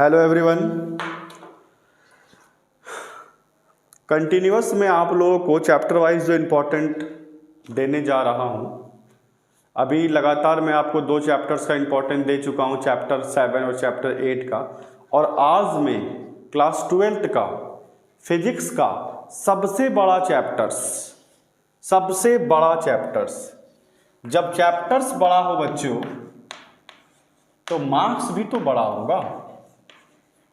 Hello everyone. Continuous में आप लोगों को चैप्टर वाइज जो इम्पोर्टेंट देने जा रहा हूं। अभी लगातार मैं आपको 2 चैप्टर्स का इम्पोर्टेंट दे चुका हूं, चैप्टर 7 और चैप्टर 8 का। और आज मैं क्लास 12th का फिजिक्स का सबसे बड़ा चैप्टर्स। जब चैप्टर्स बड़ा हो बच्चों तो मार्क्स भी तो बड़ा होगा।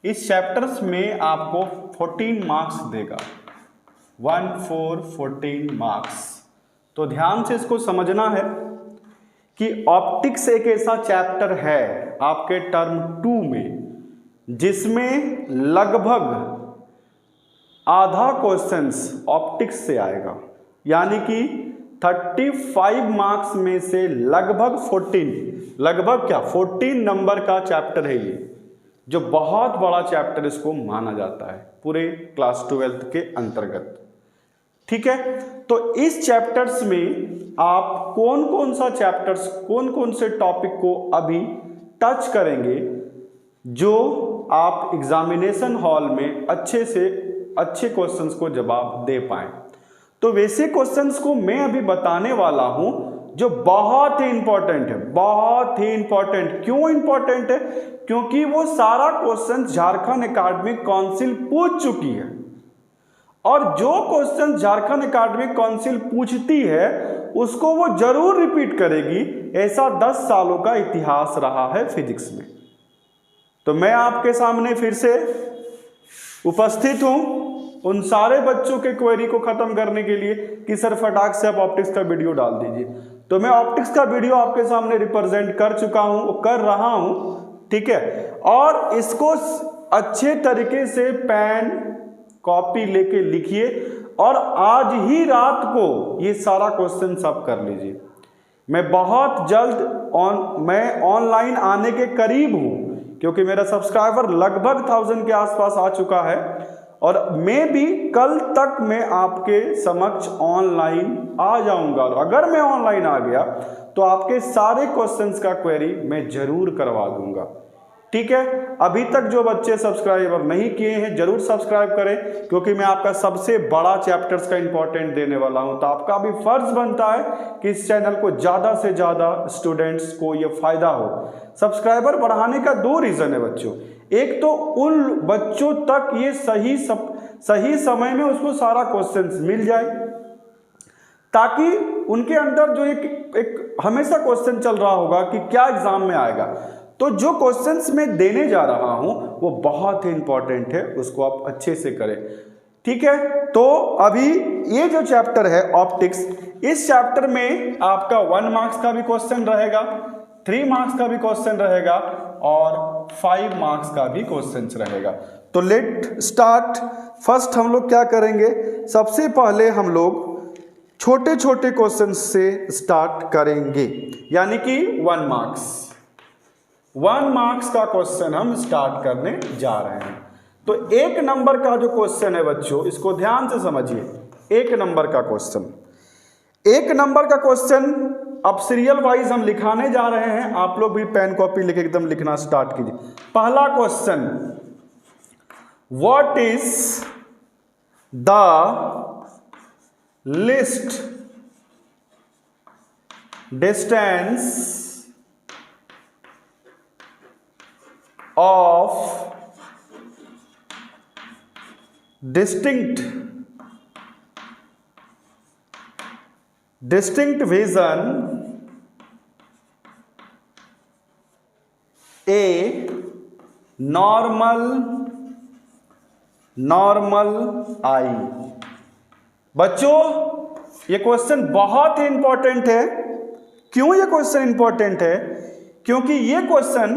इस चैप्टर्स में आपको 14 मार्क्स देगा, 14 मार्क्स। तो ध्यान से इसको समझना है कि ऑप्टिक्स एक ऐसा चैप्टर है आपके टर्म 2 में जिसमें लगभग आधा क्वेश्चंस ऑप्टिक्स से आएगा, यानी कि 35 मार्क्स में से लगभग 14 नंबर का चैप्टर है ये, जो बहुत बड़ा चैप्टर इसको माना जाता है पूरे क्लास 12th के अंतर्गत। ठीक है, तो इस चैप्टर्स में आप कौन कौन से टॉपिक को अभी टच करेंगे जो आप एग्जामिनेशन हॉल में अच्छे से अच्छे क्वेश्चंस को जवाब दे पाएं। तो वैसे क्वेश्चंस को मैं अभी बताने वाला हूं जो बहुत ही इंपॉर्टेंट है। क्यों इंपॉर्टेंट है? क्योंकि वो सारा क्वेश्चन झारखंड एकेडमिक काउंसिल पूछ चुकी है, और जो क्वेश्चन झारखंड एकेडमिक काउंसिल पूछती है उसको वो जरूर रिपीट करेगी। ऐसा 10 सालों का इतिहास रहा है फिजिक्स में। तो मैं आपके सामने फिर से उपस्थित हूं उन सारे बच्चों के क्वेरी को खत्म करने के लिए कि सर फटाक से आप ऑप्टिक्स का वीडियो डाल दीजिए। तो मैं ऑप्टिक्स का वीडियो आपके सामने रिप्रेजेंट कर रहा हूं, ठीक है। और इसको अच्छे तरीके से पेन कॉपी लेके लिखिए और आज ही रात को ये सारा क्वेश्चन सब कर लीजिए। मैं बहुत जल्द मैं ऑनलाइन आने के करीब हूं, क्योंकि मेरा सब्सक्राइबर लगभग 1000 के आसपास आ चुका है, और मैं भी कल तक मैं आपके समक्ष ऑनलाइन आ जाऊंगा। और अगर मैं ऑनलाइन आ गया तो आपके सारे क्वेश्चंस का क्वेरी मैं जरूर करवा दूंगा। ठीक है, अभी तक जो बच्चे सब्सक्राइबर नहीं किए हैं जरूर सब्सक्राइब करें, क्योंकि मैं आपका सबसे बड़ा चैप्टर्स का इंपॉर्टेंट देने वाला हूं। तो आपका भी फर्ज बनता है कि इस चैनल को ज्यादा से ज्यादा स्टूडेंट्स को ये फायदा हो। सब्सक्राइबर बढ़ाने का 2 रीजन है बच्चों। एक तो उन बच्चों तक ये सही समय में उसको सारा क्वेश्चंस मिल जाए, ताकि उनके अंदर जो एक हमेशा क्वेश्चन चल रहा होगा कि क्या एग्जाम में आएगा। तो जो क्वेश्चंस मैं देने जा रहा हूं वो बहुत ही इंपॉर्टेंट है, उसको आप अच्छे से करें। ठीक है, तो अभी ये जो चैप्टर है ऑप्टिक्स, इस चैप्टर में आपका 1 मार्क्स का भी क्वेश्चन रहेगा, 3 मार्क्स का भी क्वेश्चन रहेगा और 5 मार्क्स का भी क्वेश्चन रहेगा। तो लेट स्टार्ट। फर्स्ट हम लोग क्या करेंगे, सबसे पहले हम लोग छोटे छोटे क्वेश्चन से स्टार्ट करेंगे, यानी कि 1 मार्क्स का क्वेश्चन हम स्टार्ट करने जा रहे हैं। तो 1 नंबर का जो क्वेश्चन है बच्चों, इसको ध्यान से समझिए। 1 नंबर का क्वेश्चन अब सीरियल वाइज हम लिखाने जा रहे हैं। आप लोग भी पेन कॉपी लेके एकदम लिखना स्टार्ट कीजिए। पहला question, what is the list distance of distinct vision a normal eye। बच्चों ये क्वेश्चन बहुत ही इंपॉर्टेंट है। क्यों ये क्वेश्चन इंपॉर्टेंट है? क्योंकि ये क्वेश्चन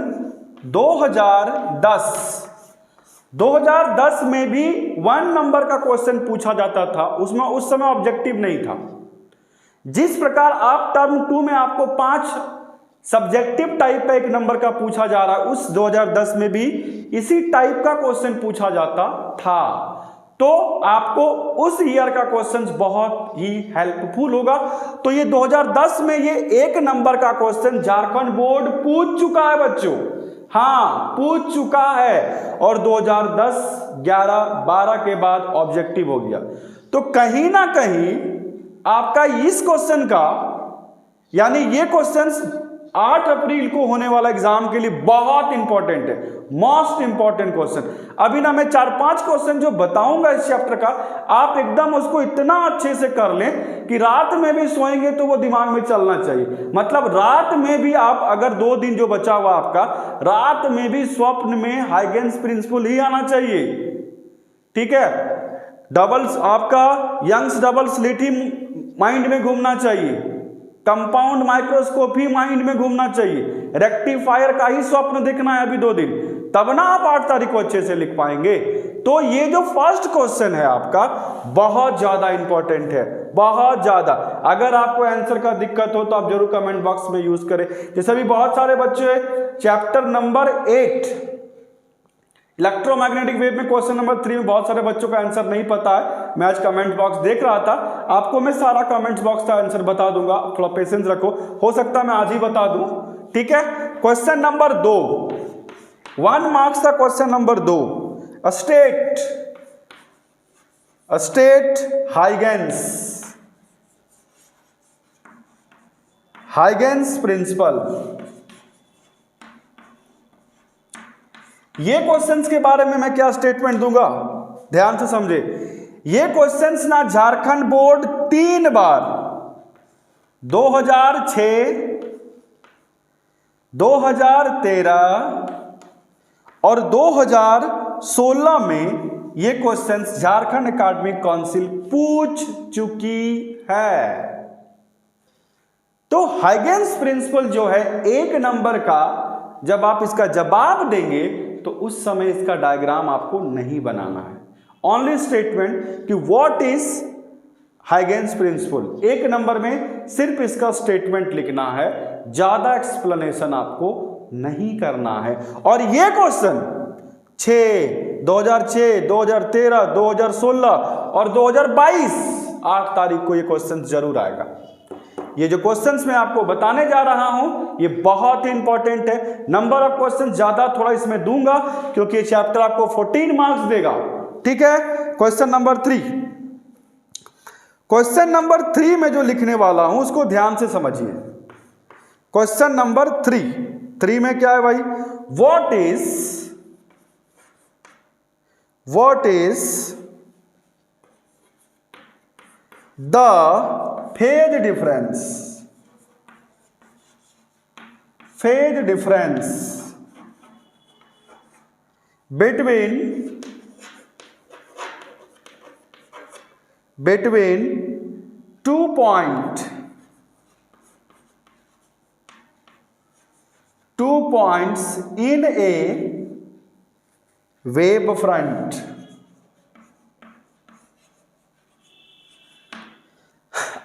2010 में भी 1 नंबर का क्वेश्चन पूछा जाता था। उसमें उस समय ऑब्जेक्टिव नहीं था। जिस प्रकार आप टर्म 2 में आपको 5 सब्जेक्टिव टाइप का 1 नंबर का पूछा जा रहा है, उस 2010 में भी इसी टाइप का क्वेश्चन पूछा जाता था। तो आपको उस ईयर का क्वेश्चन बहुत ही हेल्पफुल होगा। तो ये 2010 में ये 1 नंबर का क्वेश्चन झारखंड बोर्ड पूछ चुका है बच्चों। हाँ पूछ चुका है, और 2010, 11, 12 के बाद ऑब्जेक्टिव हो गया। तो कहीं ना कहीं आपका इस क्वेश्चन का, यानी ये क्वेश्चंस 8 अप्रैल को होने वाला एग्जाम के लिए बहुत इंपॉर्टेंट है, मोस्ट इंपॉर्टेंट क्वेश्चन। अभी ना मैं 4-5 क्वेश्चन जो बताऊंगा इस चैप्टर का, आप एकदम उसको इतना अच्छे से कर लें कि रात में भी सोएंगे तो वो दिमाग में चलना चाहिए। मतलब रात में भी आप अगर 2 दिन जो बचा हुआ आपका, रात में भी स्वप्न में हाइगेन्स प्रिंसिपल ही आना चाहिए। ठीक है, डबल्स आपका यंग्स डबल स्लिट ही माइंड में घूमना चाहिए, कंपाउंड माइक्रोस्कोप ही माइंड में घूमना चाहिए, रेक्टिफायर का ही स्वप्न देखना है अभी 2 दिन, तब ना आप 8 तारीख को अच्छे से लिख पाएंगे। तो ये जो फर्स्ट क्वेश्चन है आपका बहुत ज्यादा इंपॉर्टेंट है, बहुत ज्यादा। अगर आपको आंसर का दिक्कत हो तो आप जरूर कमेंट बॉक्स में यूज करें। जैसे अभी बहुत सारे बच्चे चैप्टर नंबर 8 इलेक्ट्रोमैग्नेटिक वेव में क्वेश्चन नंबर 3 में बहुत सारे बच्चों का आंसर नहीं पता है। मैं आज कमेंट बॉक्स देख रहा था, आपको मैं सारा कमेंट बॉक्स का आंसर बता दूंगा, थोड़ा पेशेंस रखो, हो सकता है मैं आज ही बता दूं। ठीक है, क्वेश्चन नंबर 2, 1 मार्क्स का क्वेश्चन नंबर 2, स्टेट हाइगेन्स प्रिंसिपल। ये क्वेश्चंस के बारे में मैं क्या स्टेटमेंट दूंगा, ध्यान से समझे। ये क्वेश्चंस ना झारखंड बोर्ड 3 बार 2006, 2013 और 2016 में ये क्वेश्चंस झारखंड एकेडमिक काउंसिल पूछ चुकी है। तो हाइगेन्स प्रिंसिपल जो है 1 नंबर का, जब आप इसका जवाब देंगे तो उस समय इसका डायग्राम आपको नहीं बनाना है, ओनली स्टेटमेंट कि व्हाट इज हाइगेन्स प्रिंसिपल, 1 नंबर में सिर्फ इसका स्टेटमेंट लिखना है, ज्यादा एक्सप्लेनेशन आपको नहीं करना है। और ये क्वेश्चन 2006, 2013, 2016 और 2022 8 तारीख को ये क्वेश्चन जरूर आएगा। ये जो क्वेश्चंस मैं आपको बताने जा रहा हूं ये बहुत ही इंपॉर्टेंट है। नंबर ऑफ क्वेश्चन ज्यादा थोड़ा इसमें दूंगा क्योंकि ये चैप्टर आपको 14 मार्क्स देगा। ठीक है, क्वेश्चन नंबर 3, क्वेश्चन नंबर 3 में जो लिखने वाला हूं उसको ध्यान से समझिए। क्वेश्चन नंबर 3 में क्या है भाई, what is the phase difference between 2 points in a wave front।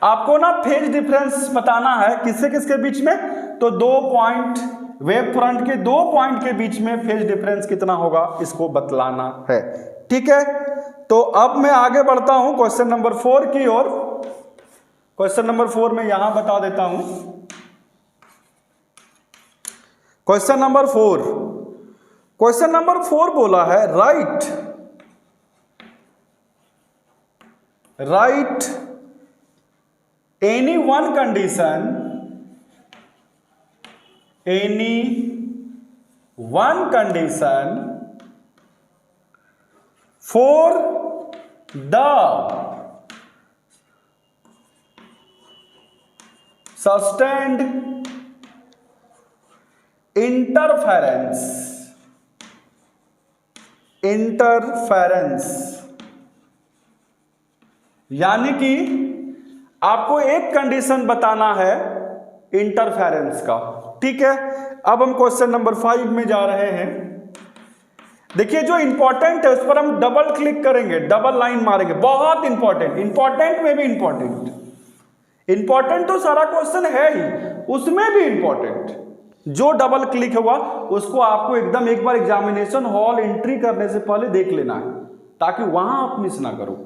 आपको ना फेज डिफरेंस बताना है किससे किसके बीच में, तो 2 पॉइंट वेव फ्रंट के 2 पॉइंट के बीच में फेज डिफरेंस कितना होगा इसको बतलाना है। ठीक है, तो अब मैं आगे बढ़ता हूं क्वेश्चन नंबर 4 की ओर। क्वेश्चन नंबर 4 में यहां बता देता हूं। क्वेश्चन नंबर 4 बोला है right any one condition for the sustained interference यानी कि आपको एक कंडीशन बताना है इंटरफेरेंस का। ठीक है, अब हम क्वेश्चन नंबर 5 में जा रहे हैं। देखिए जो इंपॉर्टेंट है उस पर हम डबल क्लिक करेंगे, डबल लाइन मारेंगे, बहुत इंपॉर्टेंट में भी इंपॉर्टेंट तो सारा क्वेश्चन है ही, उसमें भी इंपॉर्टेंट जो डबल क्लिक होगा उसको आपको एकदम एक बार एग्जामिनेशन हॉल एंट्री करने से पहले देख लेना है ताकि वहां आप मिस ना करो।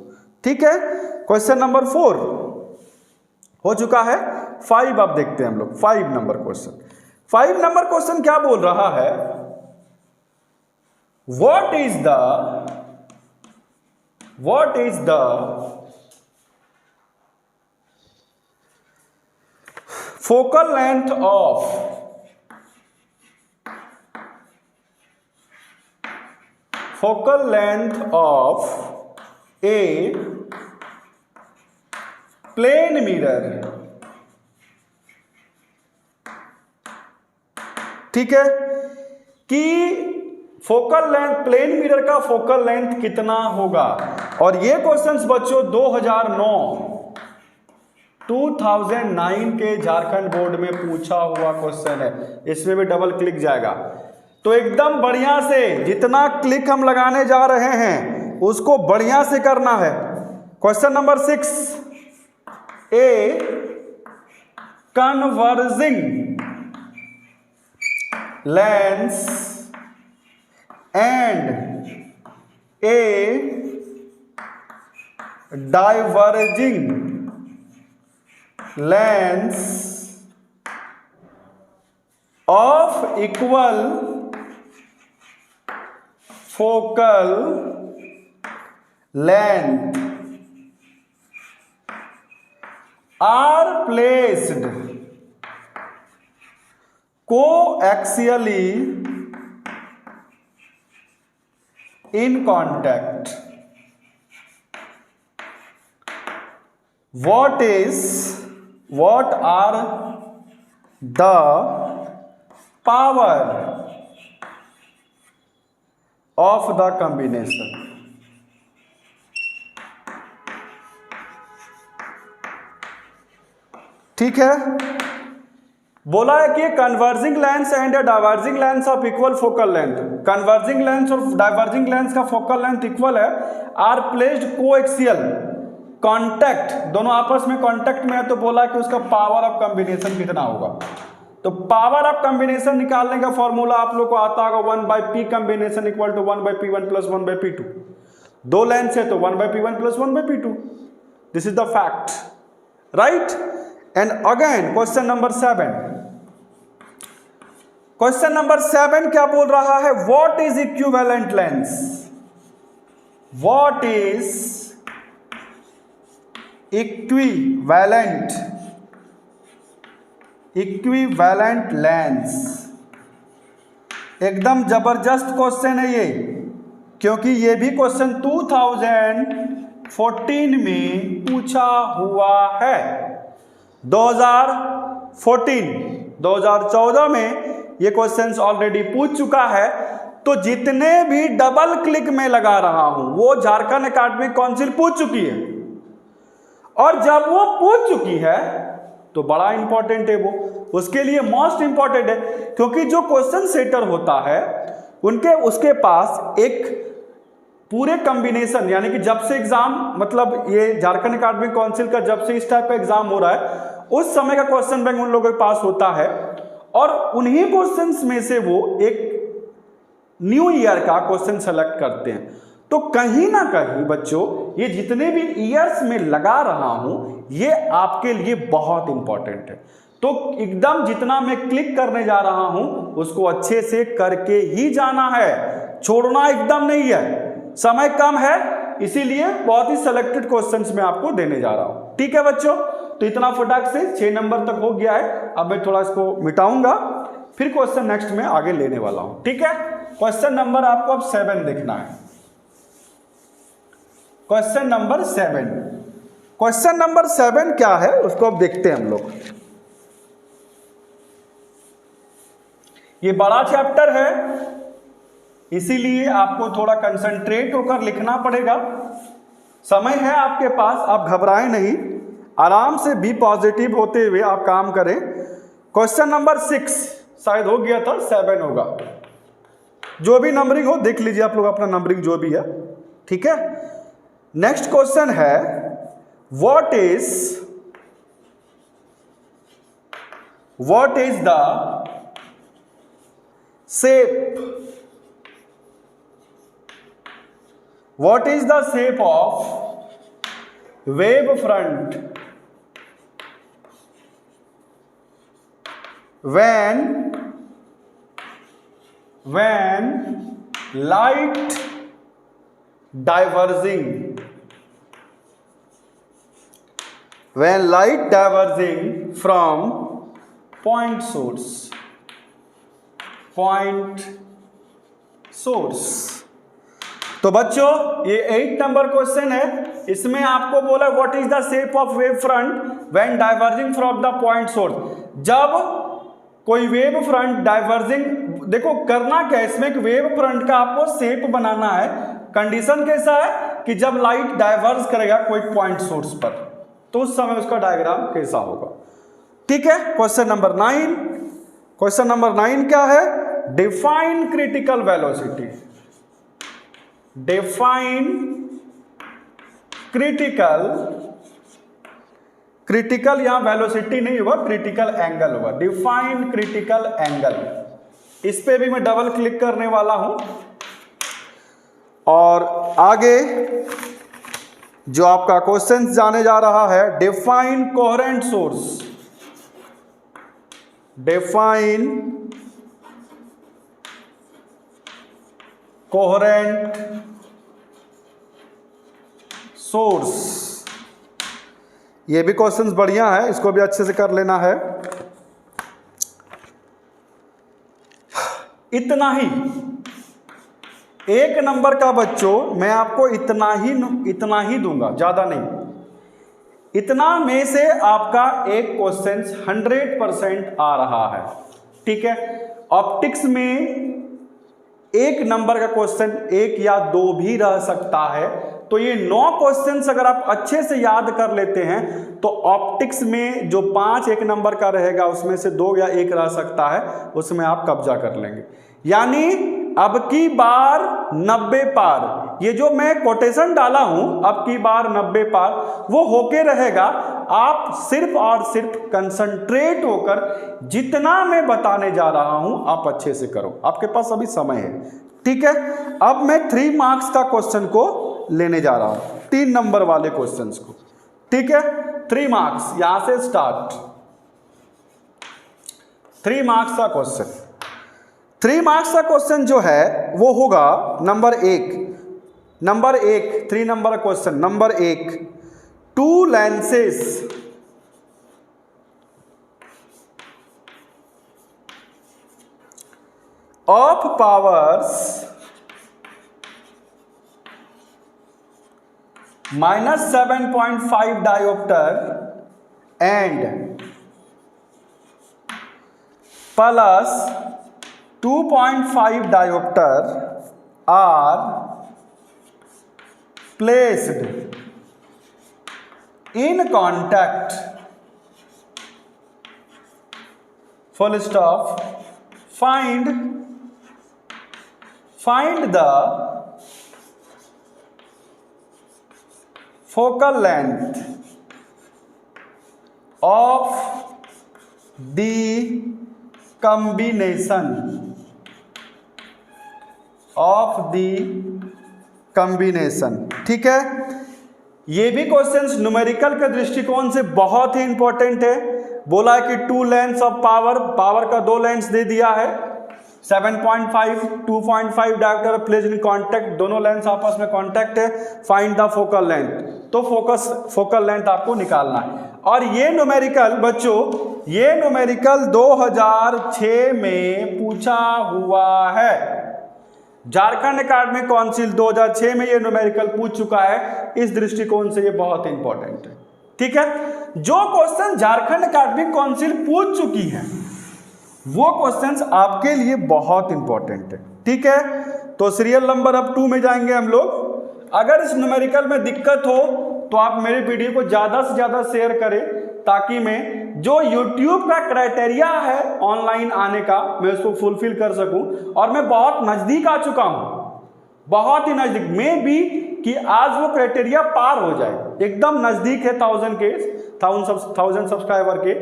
ठीक है, क्वेश्चन नंबर 4 हो चुका है। 5 अब देखते हैं हम लोग 5 नंबर क्वेश्चन। 5 नंबर क्वेश्चन क्या बोल रहा है, what is the focal length of a plane mirror? ठीक है कि फोकल लेंथ, प्लेन मिरर का फोकल लेंथ कितना होगा। और ये क्वेश्चंस बच्चों 2009 के झारखंड बोर्ड में पूछा हुआ क्वेश्चन है। इसमें भी डबल क्लिक जाएगा, तो एकदम बढ़िया से जितना क्लिक हम लगाने जा रहे हैं उसको बढ़िया से करना है। Question number 6, a converging lens and a diverging lens of equal focal length are placed coaxially in contact. What are the power of the combination? ठीक है, बोला है कि converging lens and diverging lens of equal focal length, converging lens और diverging lens का focal length equal है, are placed coaxial, contact, दोनों आपस में कांटेक्ट में है, तो बोला कि उसका पावर ऑफ कॉम्बिनेशन कितना होगा। तो पावर ऑफ कॉम्बिनेशन निकालने का फॉर्मूला आप लोग को आता होगा 1/p combination equal to 1/p1 plus 1/p2। दो लेंस है तो 1/p1 plus 1/p2, this is the fact, right. And again question number 7, question number 7 क्या बोल रहा है, what is equivalent lens, what is equivalent lens. एकदम जबरदस्त क्वेश्चन है ये, क्योंकि ये भी क्वेश्चन 2014 में पूछा हुआ है। 2014 में ये क्वेश्चंस ऑलरेडी पूछ चुका है। तो जितने भी डबल क्लिक में लगा रहा हूं वो झारखंड एकेडमिक काउंसिल पूछ चुकी है, और जब वो पूछ चुकी है तो बड़ा इंपॉर्टेंट है वो, उसके लिए मोस्ट इंपॉर्टेंट है, क्योंकि जो क्वेश्चन सेटर होता है उसके पास एक पूरे कॉम्बिनेशन, यानी कि जब से एग्जाम, मतलब ये झारखंड एकेडमिक काउंसिल का जब से इस टाइप का एग्जाम हो रहा है उस समय का क्वेश्चन बैंक उन लोगों के पास होता है, और उन्हीं क्वेश्चंस में से वो एक न्यू ईयर का क्वेश्चन सेलेक्ट करते हैं। तो कहीं ना कहीं बच्चों ये जितने भी ईयर्स में लगा रहा हूं ये आपके लिए बहुत इंपॉर्टेंट है। तो एकदम जितना मैं क्लिक करने जा रहा हूं उसको अच्छे से करके ही जाना है, छोड़ना एकदम नहीं है। समय कम है इसीलिए बहुत ही सिलेक्टेड क्वेश्चंस में आपको देने जा रहा हूं, ठीक है बच्चों। तो इतना फटाक से 6 नंबर तक हो गया है। अब मैं थोड़ा इसको मिटाऊंगा, फिर क्वेश्चन नेक्स्ट में आगे लेने वाला हूं, ठीक है। क्वेश्चन नंबर आपको अब 7 देखना है। क्वेश्चन नंबर 7, क्वेश्चन नंबर 7 क्या है उसको अब देखते हैं हम लोग। ये बड़ा चैप्टर है इसीलिए आपको थोड़ा कंसंट्रेट होकर लिखना पड़ेगा। समय है आपके पास, आप घबराएं नहीं, आराम से बी पॉजिटिव होते हुए आप काम करें। क्वेश्चन नंबर 6 शायद हो गया था, 7 होगा। जो भी नंबरिंग हो देख लीजिए आप लोग, अपना नंबरिंग जो भी है, ठीक है। नेक्स्ट क्वेश्चन है, what is the shape, what is the shape of wave front when light diverging, when light diverging from point source। तो बच्चों ये 8 नंबर क्वेश्चन है, इसमें आपको बोला what is the shape of wave front when diverging from the point source. जब कोई wave front diverging, देखो करना क्या है इसमें, एक वेव फ्रंट का आपको शेप बनाना है। कंडीशन कैसा है कि जब लाइट डाइवर्ज करेगा कोई पॉइंट सोर्स पर, तो उस समय उसका डायग्राम कैसा होगा। ठीक है, क्वेश्चन नंबर 9। क्वेश्चन नंबर 9 क्या है? Define critical velocity. Define critical यहां वेलोसिटी नहीं होगा, क्रिटिकल एंगल होगा। डिफाइन क्रिटिकल एंगल, इस पे भी मैं डबल क्लिक करने वाला हूं। और आगे जो आपका क्वेश्चन जाने जा रहा है, define coherent source. Define coherent source, ये भी क्वेश्चंस बढ़िया है, इसको भी अच्छे से कर लेना है। इतना ही, 1 नंबर का बच्चों मैं आपको इतना ही दूंगा, ज्यादा नहीं। इतना में से आपका एक क्वेश्चन 100% आ रहा है। ठीक है, ऑप्टिक्स में 1 नंबर का क्वेश्चन 1 या 2 भी रह सकता है। तो ये 9 क्वेश्चंस अगर आप अच्छे से याद कर लेते हैं तो ऑप्टिक्स में जो 5 1 नंबर का रहेगा उसमें से 2 या 1 रह सकता है, उसमें आप कब्जा कर लेंगे। यानी अब की बार 90 पार, ये जो मैं कोटेशन डाला हूं अब की बार 90 पार, वो होके रहेगा। आप सिर्फ और सिर्फ कंसंट्रेट होकर जितना मैं बताने जा रहा हूं आप अच्छे से करो, आपके पास अभी समय है। ठीक है, अब मैं 3 मार्क्स का क्वेश्चन को लेने जा रहा हूं, 3 नंबर वाले क्वेश्चंस को। ठीक है, 3 मार्क्स यहां से स्टार्ट। 3 मार्क्स का क्वेश्चन, 3 मार्क्स का क्वेश्चन जो है वो होगा number 1। 3 number question number 1, 2 lenses of powers -7.5 diopter and plus 2.5 diopter are placed in contact, full stop. Find the focal length of the combination ठीक है, ये भी क्वेश्चंस न्यूमेरिकल के दृष्टिकोण से बहुत ही इंपॉर्टेंट है। बोला है कि 2 लेंस ऑफ पावर का 2 लेंस दे दिया है, 7.5 2.5 डायोप्टर प्लेस्ड इन कांटेक्ट, दोनों लेंस आपस में कांटेक्ट है। फाइंड द फोकल लेंथ, तो फोकल लेंथ आपको निकालना है। और ये न्यूमेरिकल बच्चों, ये न्यूमेरिकल 2006 में पूछा हुआ है। झारखंड एकेडमिक काउंसिल 2006 में ये न्यूमेरिकल पूछ चुका है, इस दृष्टिकोण से ये बहुत इंपॉर्टेंट है। ठीक है, जो क्वेश्चन झारखंड एकेडमिक काउंसिल पूछ चुकी है वो क्वेश्चंस आपके लिए बहुत इंपॉर्टेंट है। ठीक है, तो सीरियल नंबर अब 2 में जाएंगे हम लोग। अगर इस न्यूमेरिकल में दिक्कत हो तो आप मेरे वीडियो को ज़्यादा से ज़्यादा शेयर करें, ताकि मैं जो YouTube का क्राइटेरिया है ऑनलाइन आने का मैं उसको फुलफिल कर सकूं। और मैं बहुत नज़दीक आ चुका हूं, बहुत ही नज़दीक में भी, कि आज वो क्राइटेरिया पार हो जाए, एकदम नज़दीक है 1000 सब्सक्राइबर के।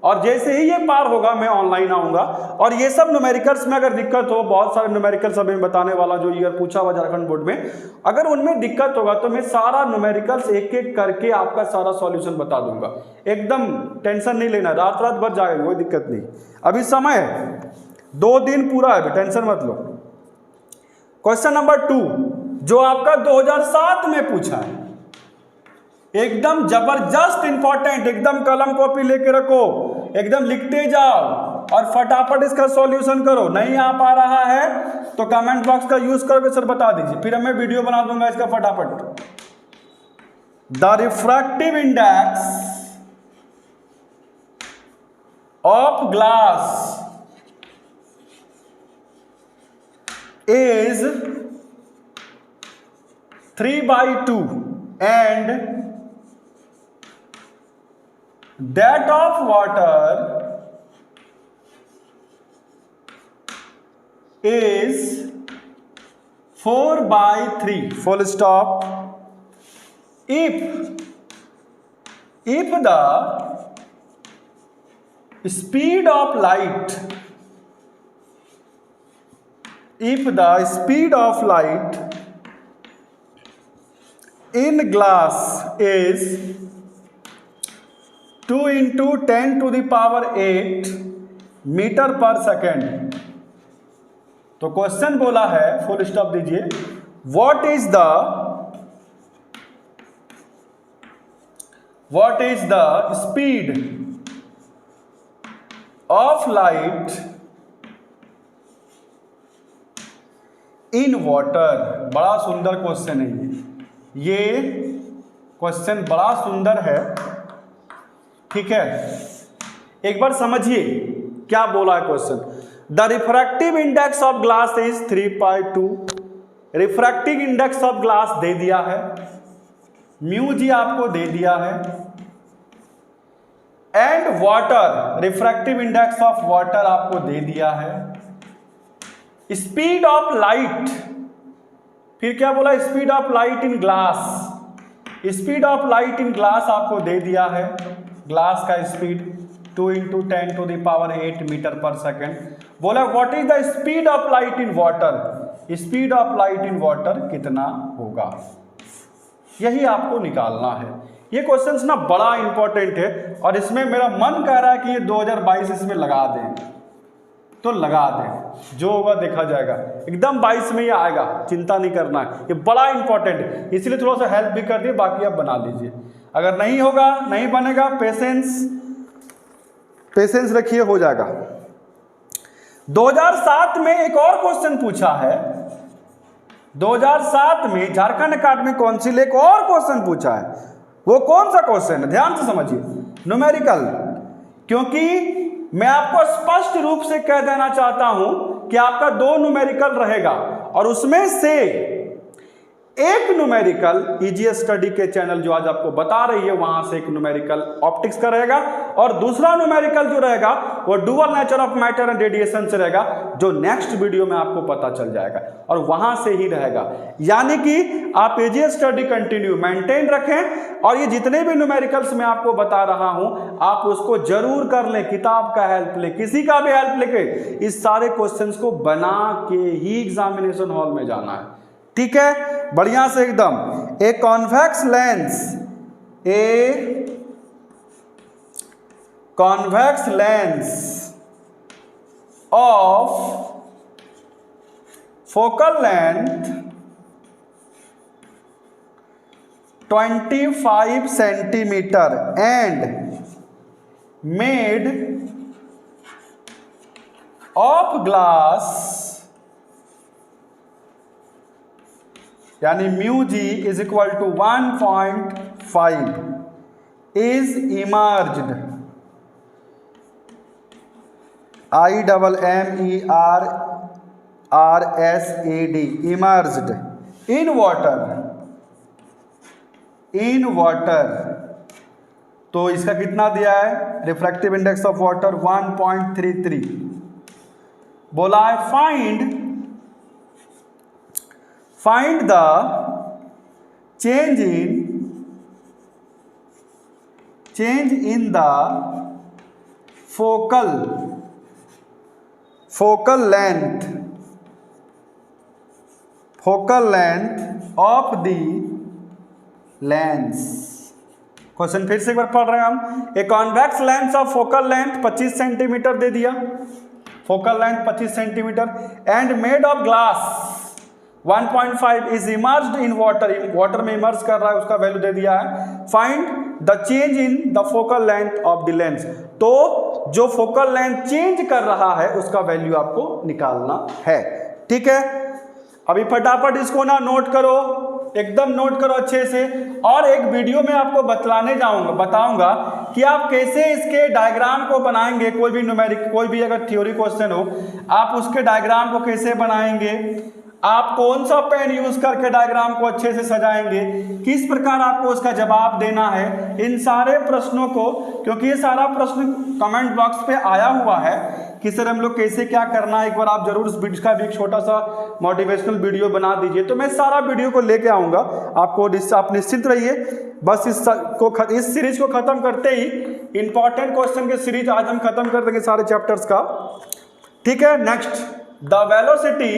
और जैसे ही ये पार होगा मैं ऑनलाइन आऊँगा। और ये सब न्यूमेरिकल्स में अगर दिक्कत हो, बहुत सारे न्यूमेरिकल्स अभी बताने वाला जो ईयर पूछा हुआ झारखंड बोर्ड में, अगर उनमें दिक्कत होगा तो मैं सारा न्यूमेरिकल्स एक एक करके आपका सारा सॉल्यूशन बता दूंगा। एकदम टेंशन नहीं लेना, रात भर जाएगा, कोई दिक्कत नहीं। अभी समय है, 2 दिन पूरा है, टेंशन मत लो। क्वेश्चन नंबर 2 जो आपका 2007 में पूछा है, एकदम जबरदस्त इंपॉर्टेंट, एकदम कलम कॉपी लेके रखो, एकदम लिखते जाओ और फटाफट इसका सॉल्यूशन करो। नहीं आ पा रहा है तो कमेंट बॉक्स का यूज करके सर बता दीजिए, फिर मैं वीडियो बना दूंगा इसका फटाफट। The refractive index of glass is 3/2 and that of water is 4/3, full stop. If the speed of light in glass is 2 × 10⁸ metre पर सेकेंड, तो क्वेश्चन बोला है, फुल स्टॉप दीजिए, what is the speed of light in water. बड़ा सुंदर question है ये question बड़ा सुंदर है, ठीक है। एक बार समझिए क्या बोला है question. The refractive index of glass is 3/2। Refractive index of glass दे दिया है, म्यू जी आपको दे दिया है, and water, refractive index of water आपको दे दिया है। स्पीड ऑफ लाइट, फिर क्या बोला, speed of light in glass, speed of light in glass आपको दे दिया है, ग्लास का स्पीड 2 × 10⁸ मीटर पर सेकेंड। बोला what is the speed of light in water, speed of light in water कितना होगा, यही आपको निकालना है। ये क्वेश्चन ना बड़ा इंपॉर्टेंट है और इसमें मेरा मन कह रहा है कि ये 2022 इसमें लगा दें, तो लगा दें, जो होगा देखा जाएगा। एकदम 22 में ही आएगा, चिंता नहीं करना है, ये बड़ा इंपॉर्टेंट है, इसलिए थोड़ा सा हेल्प भी कर दिए, बाकी आप बना लीजिए। अगर नहीं होगा, नहीं बनेगा, पेशेंस रखिए, हो जाएगा। 2007 में एक और क्वेश्चन पूछा है, 2007 में झारखंड अकादमी काउंसिल एक और क्वेश्चन पूछा है। वो कौन सा क्वेश्चन है, ध्यान से समझिए, न्यूमेरिकल। क्योंकि मैं आपको स्पष्ट रूप से कह देना चाहता हूं कि आपका 2 न्यूमेरिकल रहेगा और उसमें से एक न्यूमेरिकल इजी स्टडी के चैनल जो आज आपको बता रही है, वहां से एक न्यूमेरिकल ऑप्टिक्स का रहेगा और दूसरा न्यूमेरिकल जो रहेगा वो dual nature of matter and radiation से रहेगा, जो नेक्स्ट वीडियो में आपको पता चल जाएगा और वहां से ही रहेगा। यानी कि आप इजी स्टडी कंटिन्यू मेंटेन रखें और ये जितने भी न्यूमेरिकल्स मैं आपको बता रहा हूं आप उसको जरूर कर लें, किताब का हेल्प लें, किसी का भी हेल्प लेके इस सारे क्वेश्चंस को बना के ही एग्जामिनेशन हॉल में जाना है, ठीक है, बढ़िया से एकदम। A convex lens of focal length 25 centimetre and made of glass, यानी mu g is equal to 1.5 is immersed, IMMERRSED, immersed in water. तो इसका कितना दिया है, रिफ्रैक्टिव इंडेक्स ऑफ वाटर 1.33। बोला है find the change in the focal length of the lens। Question फिर से एक बार पढ़ रहे हैं हम। A convex lens of focal length 25 centimetre दे दिया, focal length 25 centimetre and made of glass, 1.5 is immersed in water, water में इमर्स कर रहा है, उसका वैल्यू दे दिया है। Find the change in the focal length of the lens, तो जो फोकल लेंथ चेंज कर रहा है उसका वैल्यू आपको निकालना है। ठीक है, अभी फटाफट इसको ना नोट करो, एकदम नोट करो अच्छे से। और एक वीडियो में आपको बताऊंगा कि आप कैसे इसके डायग्राम को बनाएंगे। कोई भी न्यूमेरिक, कोई भी अगर थ्योरी क्वेश्चन हो, आप उसके डायग्राम को कैसे बनाएंगे, आप कौन सा पेन यूज करके डायग्राम को अच्छे से सजाएंगे, किस प्रकार आपको उसका जवाब देना है, इन सारे प्रश्नों को, क्योंकि ये सारा प्रश्न कमेंट बॉक्स पे आया हुआ है कि सर हम लोग कैसे क्या करना है, एक बार आप जरूर इसका भी एक छोटा सा मोटिवेशनल वीडियो बना दीजिए। तो मैं सारा वीडियो को लेके आऊंगा आपको, आप निश्चिंत रहिए। बस इस सीरीज को खत्म करते ही इंपॉर्टेंट क्वेश्चन के सीरीज आज हम खत्म कर देंगे सारे चैप्टर्स का। ठीक है, नेक्स्ट द वेलोसिटी,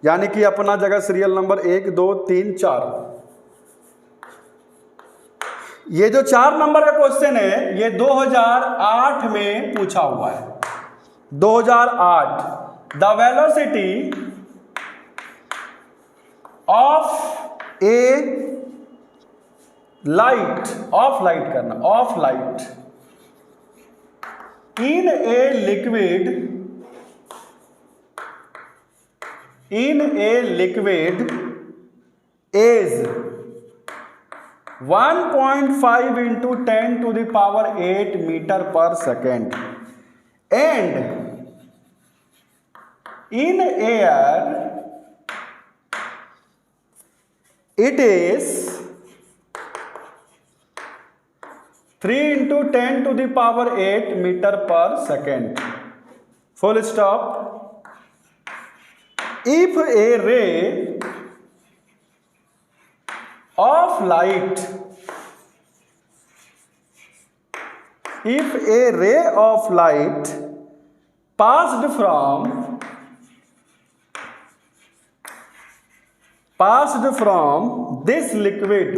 यानी कि अपना जगह सीरियल नंबर 1 2 3 4, ये जो 4 नंबर का क्वेश्चन है ये 2008 में पूछा हुआ है। 2008 the velocity of a light, of light करना, of light in a liquid, in a liquid is 1.5 into 10 to the power 8 meter per second, and in air it is 3 into 10 to the power 8 meter per second. Full stop. If a ray of light, if a ray of light passed from this liquid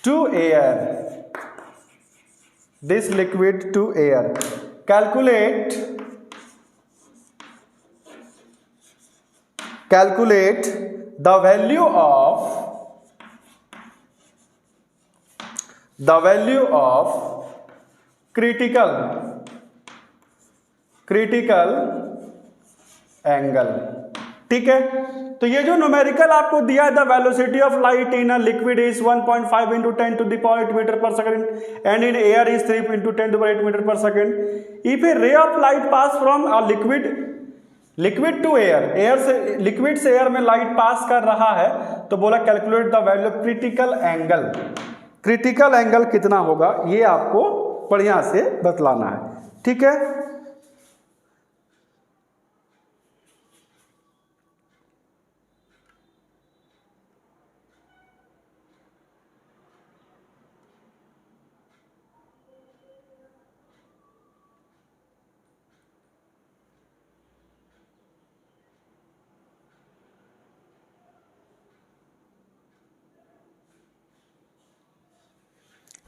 to air, this liquid to air, calculate the value of critical angle। ठीक है, तो ये जो numerical आपको दिया है, the velocity of light in a liquid is 1.5 into 10 to the power 8 meter per second and in air is 3 into 10 to the power 8 meter per second। if a ray of light pass from a liquid to air, air से, liquid से air में light pass कर रहा है, तो बोला calculate the value of critical angle. Critical angle कितना होगा ये आपको बढ़िया से बतलाना है। ठीक है,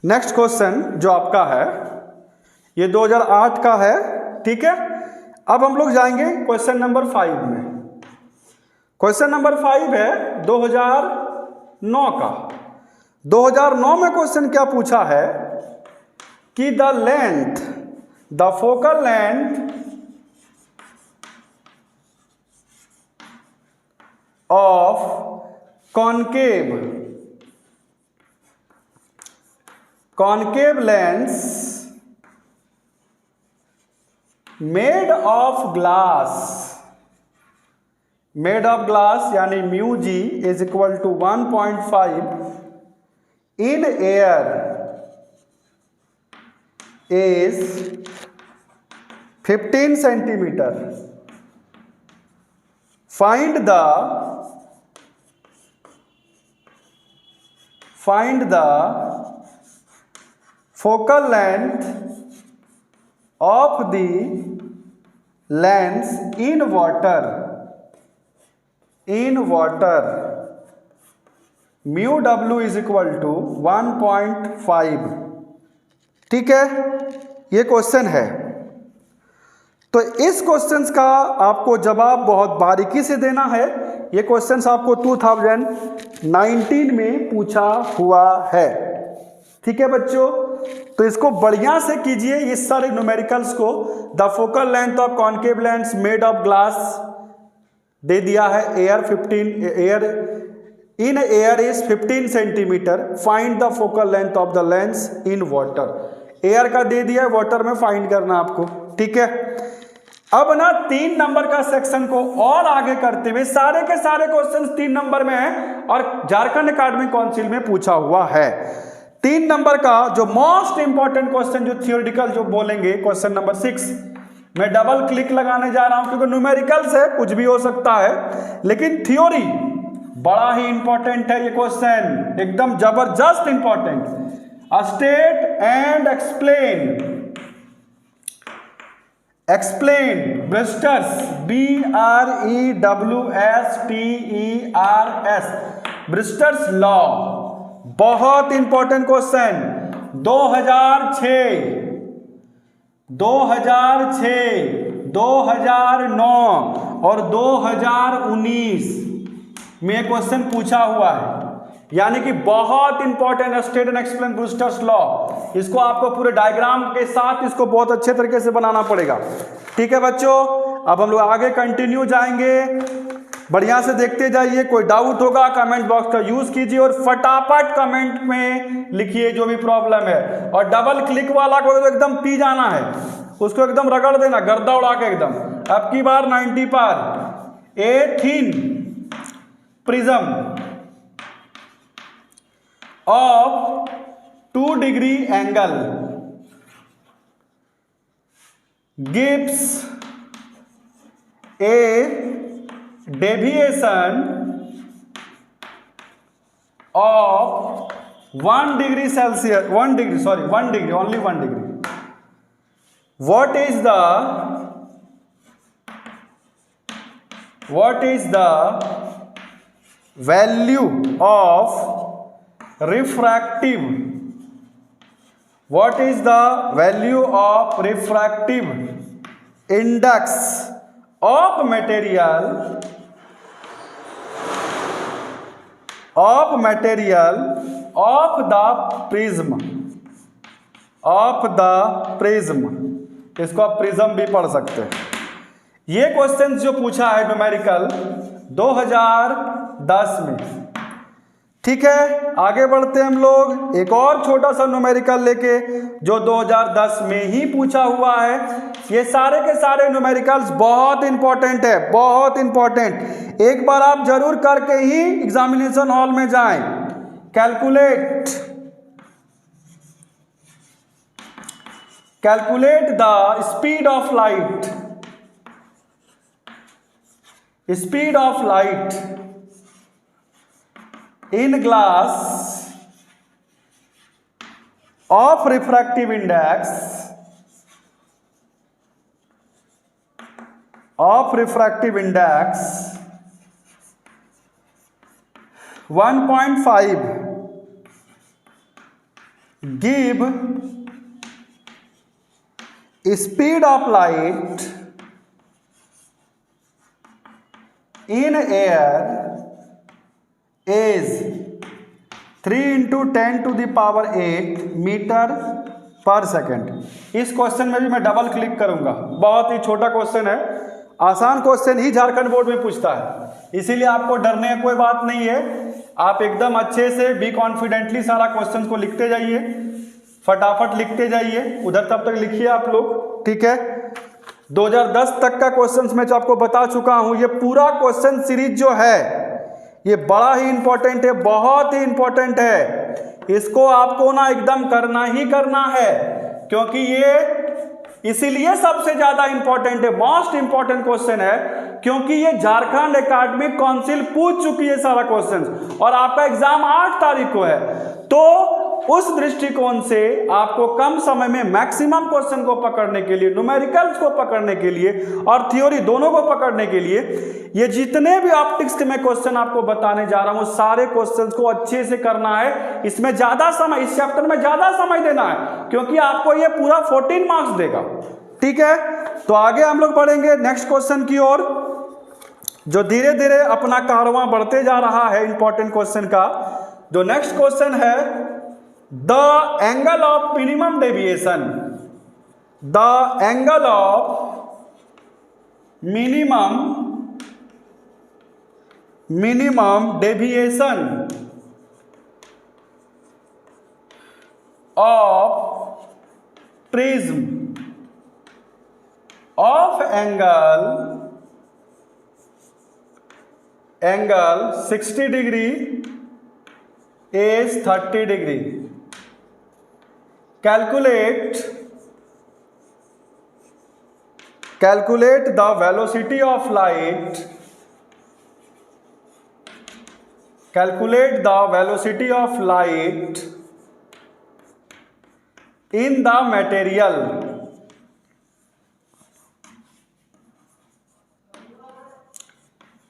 नेक्स्ट क्वेश्चन जो आपका है ये 2008 का है। ठीक है, अब हम लोग जाएंगे क्वेश्चन नंबर 5 में। क्वेश्चन नंबर 5 है 2009 का। 2009 में क्वेश्चन क्या पूछा है कि the focal length of concave lens made of glass यानी mu g is equal to 1.5 in air is 15 centimeter। find the focal length of the lens in water mu w is equal to 1.5। ठीक है, ये question है। तो इस questions का आपको जवाब बहुत बारीकी से देना है। ये क्वेश्चंस आपको 2019 में पूछा हुआ है। ठीक है बच्चों, तो इसको बढ़िया से कीजिए इस सारे न्यूमेरिकल्स को। The focal length of concave lens made of glass दे दिया है, in air is 15 centimetre, find the focal length of the lens in water. Air का दे दिया है, वाटर में फाइंड करना आपको। ठीक है, अब ना 3 नंबर का सेक्शन को और आगे करते हुए सारे के सारे क्वेश्चंस 3 नंबर में हैं और झारखंड एकेडमिक काउंसिल में पूछा हुआ है। 3 नंबर का जो मोस्ट इंपॉर्टेंट क्वेश्चन, जो थियोरिटिकल जो बोलेंगे, क्वेश्चन नंबर 6 मैं डबल क्लिक लगाने जा रहा हूं क्योंकि न्यूमेरिकल्स है, कुछ भी हो सकता है, लेकिन थ्योरी बड़ा ही इंपॉर्टेंट है। ये क्वेश्चन एकदम जबरदस्त important. State and explain ब्रिस्टर्स, BREWSTERS, ब्रिस्टर्स law. बहुत इंपॉर्टेंट क्वेश्चन। 2006, 2009 और 2019 में क्वेश्चन पूछा हुआ है, यानी कि बहुत important. State and explain Brewster's law, इसको आपको पूरे डायग्राम के साथ इसको बहुत अच्छे तरीके से बनाना पड़ेगा। ठीक है बच्चों, अब हम लोग आगे कंटिन्यू जाएंगे, बढ़िया से देखते जाइए। कोई डाउट होगा कमेंट बॉक्स का यूज कीजिए और फटाफट कमेंट में लिखिए जो भी प्रॉब्लम है। और डबल क्लिक वाला को तो एकदम पी जाना है, उसको एकदम रगड़ देना, गर्दा उड़ा के एकदम। अब की बार 90 पर ए thin prism of 2 degree angle gives a deviation of 1 degree Celsius, 1 degree, sorry, 1 degree, only 1 degree. What is the value of refractive? What is the value of refractive index of material of the prism? इसको आप prism भी पढ़ सकते हैं। ये question जो पूछा है न्यूमेरिकल 2010 में। ठीक है, आगे बढ़ते हैं हम लोग एक और छोटा सा न्यूमेरिकल लेके जो 2010 में ही पूछा हुआ है। ये सारे के सारे न्यूमेरिकल्स बहुत इंपॉर्टेंट है, बहुत इंपॉर्टेंट। एक बार आप जरूर करके ही एग्जामिनेशन हॉल में जाएं। Calculate the speed of light in glass of refractive index 1.5 give speed of light in air is 3 × 10⁸ metre पर सेकेंड। इस क्वेश्चन में भी मैं डबल क्लिक करूंगा। बहुत ही छोटा क्वेश्चन है, आसान क्वेश्चन ही झारखंड बोर्ड में पूछता है, इसीलिए आपको डरने की कोई बात नहीं है। आप एकदम अच्छे से बी कॉन्फिडेंटली सारा क्वेश्चन को लिखते जाइए, फटाफट लिखते जाइए, उधर तब तक लिखिए आप लोग। ठीक है, 2010 तक का क्वेश्चन मैं जो आपको बता चुका हूं। ये पूरा क्वेश्चन सीरीज जो है ये बड़ा ही इंपॉर्टेंट है, बहुत ही इंपॉर्टेंट है। इसको आपको ना एकदम करना ही करना है, क्योंकि ये इसीलिए सबसे ज्यादा इंपॉर्टेंट है, मोस्ट इंपॉर्टेंट क्वेश्चन है, क्योंकि ये झारखंड एकेडमिक काउंसिल पूछ चुकी है सारा क्वेश्चन और आपका एग्जाम 8 तारीख को है। तो उस दृष्टिकोण से आपको कम समय में मैक्सिमम क्वेश्चन को पकड़ने के लिए, न्यूमेरिकल्स को पकड़ने के लिए और थ्योरी दोनों को पकड़ने के लिए, ये जितने भी ऑप्टिक्स के मैं क्वेश्चन आपको बताने जा रहा हूं सारे क्वेश्चंस को अच्छे से करना है। इसमें ज्यादा समय, इस चैप्टर में ज्यादा समय देना है क्योंकि आपको ये पूरा 14 मार्क्स देगा। ठीक है, तो आगे हम लोग बढ़ेंगे नेक्स्ट क्वेश्चन की ओर, जो धीरे धीरे अपना कारवां बढ़ते जा रहा है इंपॉर्टेंट क्वेश्चन का। जो नेक्स्ट क्वेश्चन है, the angle of minimum deviation, the angle of minimum deviation of prism of angle 60 degree is 30 degree. Calculate the velocity of light. Calculate the velocity of light in the material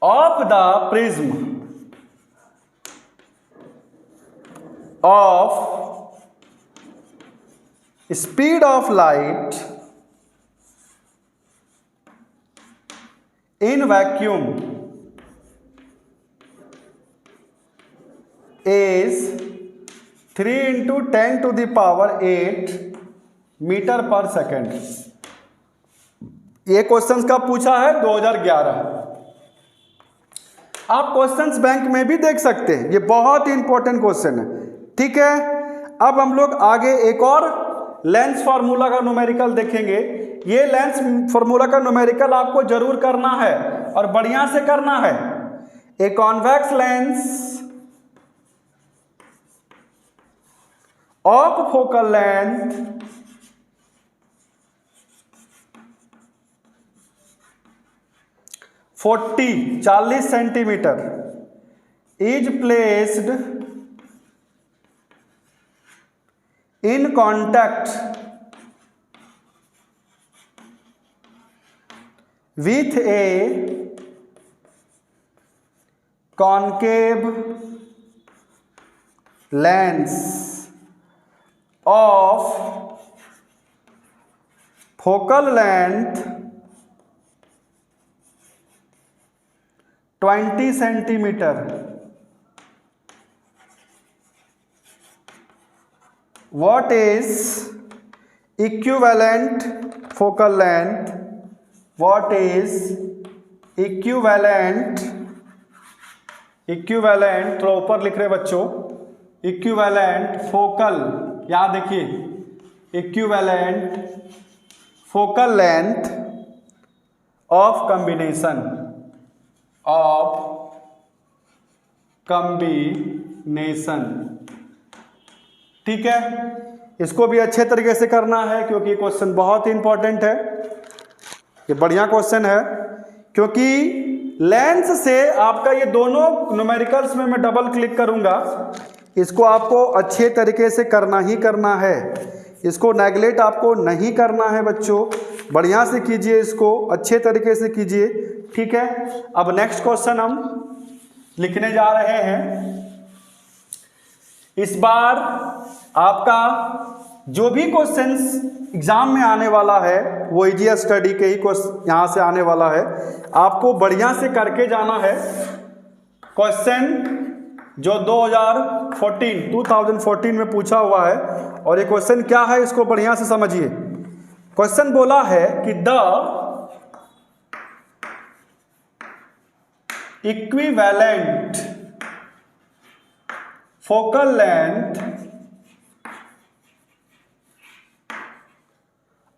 of the prism of speed of light in vacuum is 3 into 10 to the power 8 metre पर second. ये questions का पूछा है 2011। आप questions bank में भी देख सकते हैं, ये बहुत ही इंपॉर्टेंट क्वेश्चन है। ठीक है, अब हम लोग आगे एक और लेंस फार्मूला का न्यूमेरिकल देखेंगे। ये लेंस फार्मूला का न्यूमेरिकल आपको जरूर करना है और बढ़िया से करना है। A convex lens of focal length चालीस centimetre is placed in contact with a concave lens of focal length 20 centimeter. What is equivalent focal length? What is equivalent थोड़ा ऊपर लिख रहे बच्चों, इक्विवेलेंट फोकल, यहाँ देखिए, equivalent focal length of combination. ठीक है, इसको भी अच्छे तरीके से करना है क्योंकि ये क्वेश्चन बहुत ही इंपॉर्टेंट है। ये बढ़िया क्वेश्चन है क्योंकि लेंस से आपका ये दोनों न्यूमेरिकल्स में मैं डबल क्लिक करूंगा, इसको आपको अच्छे तरीके से करना ही करना है, इसको नेगलेक्ट आपको नहीं करना है बच्चों, बढ़िया से कीजिए, इसको अच्छे तरीके से कीजिए। ठीक है, अब नेक्स्ट क्वेश्चन हम लिखने जा रहे हैं। इस बार आपका जो भी क्वेश्चंस एग्जाम में आने वाला है वो ईजीएस स्टडी के ही क्वेश्चन यहाँ से आने वाला है, आपको बढ़िया से करके जाना है। क्वेश्चन जो 2014 में पूछा हुआ है, और ये क्वेश्चन क्या है इसको बढ़िया से समझिए। क्वेश्चन बोला है कि the equivalent focal length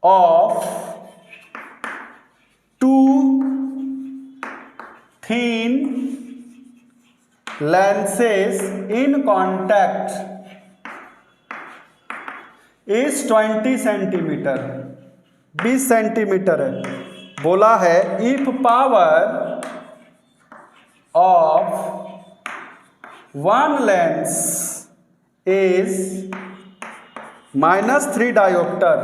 of two thin lenses in contact is 20 centimetre, 20 centimetre है। बोला है if power of one lens is -3 dioptre,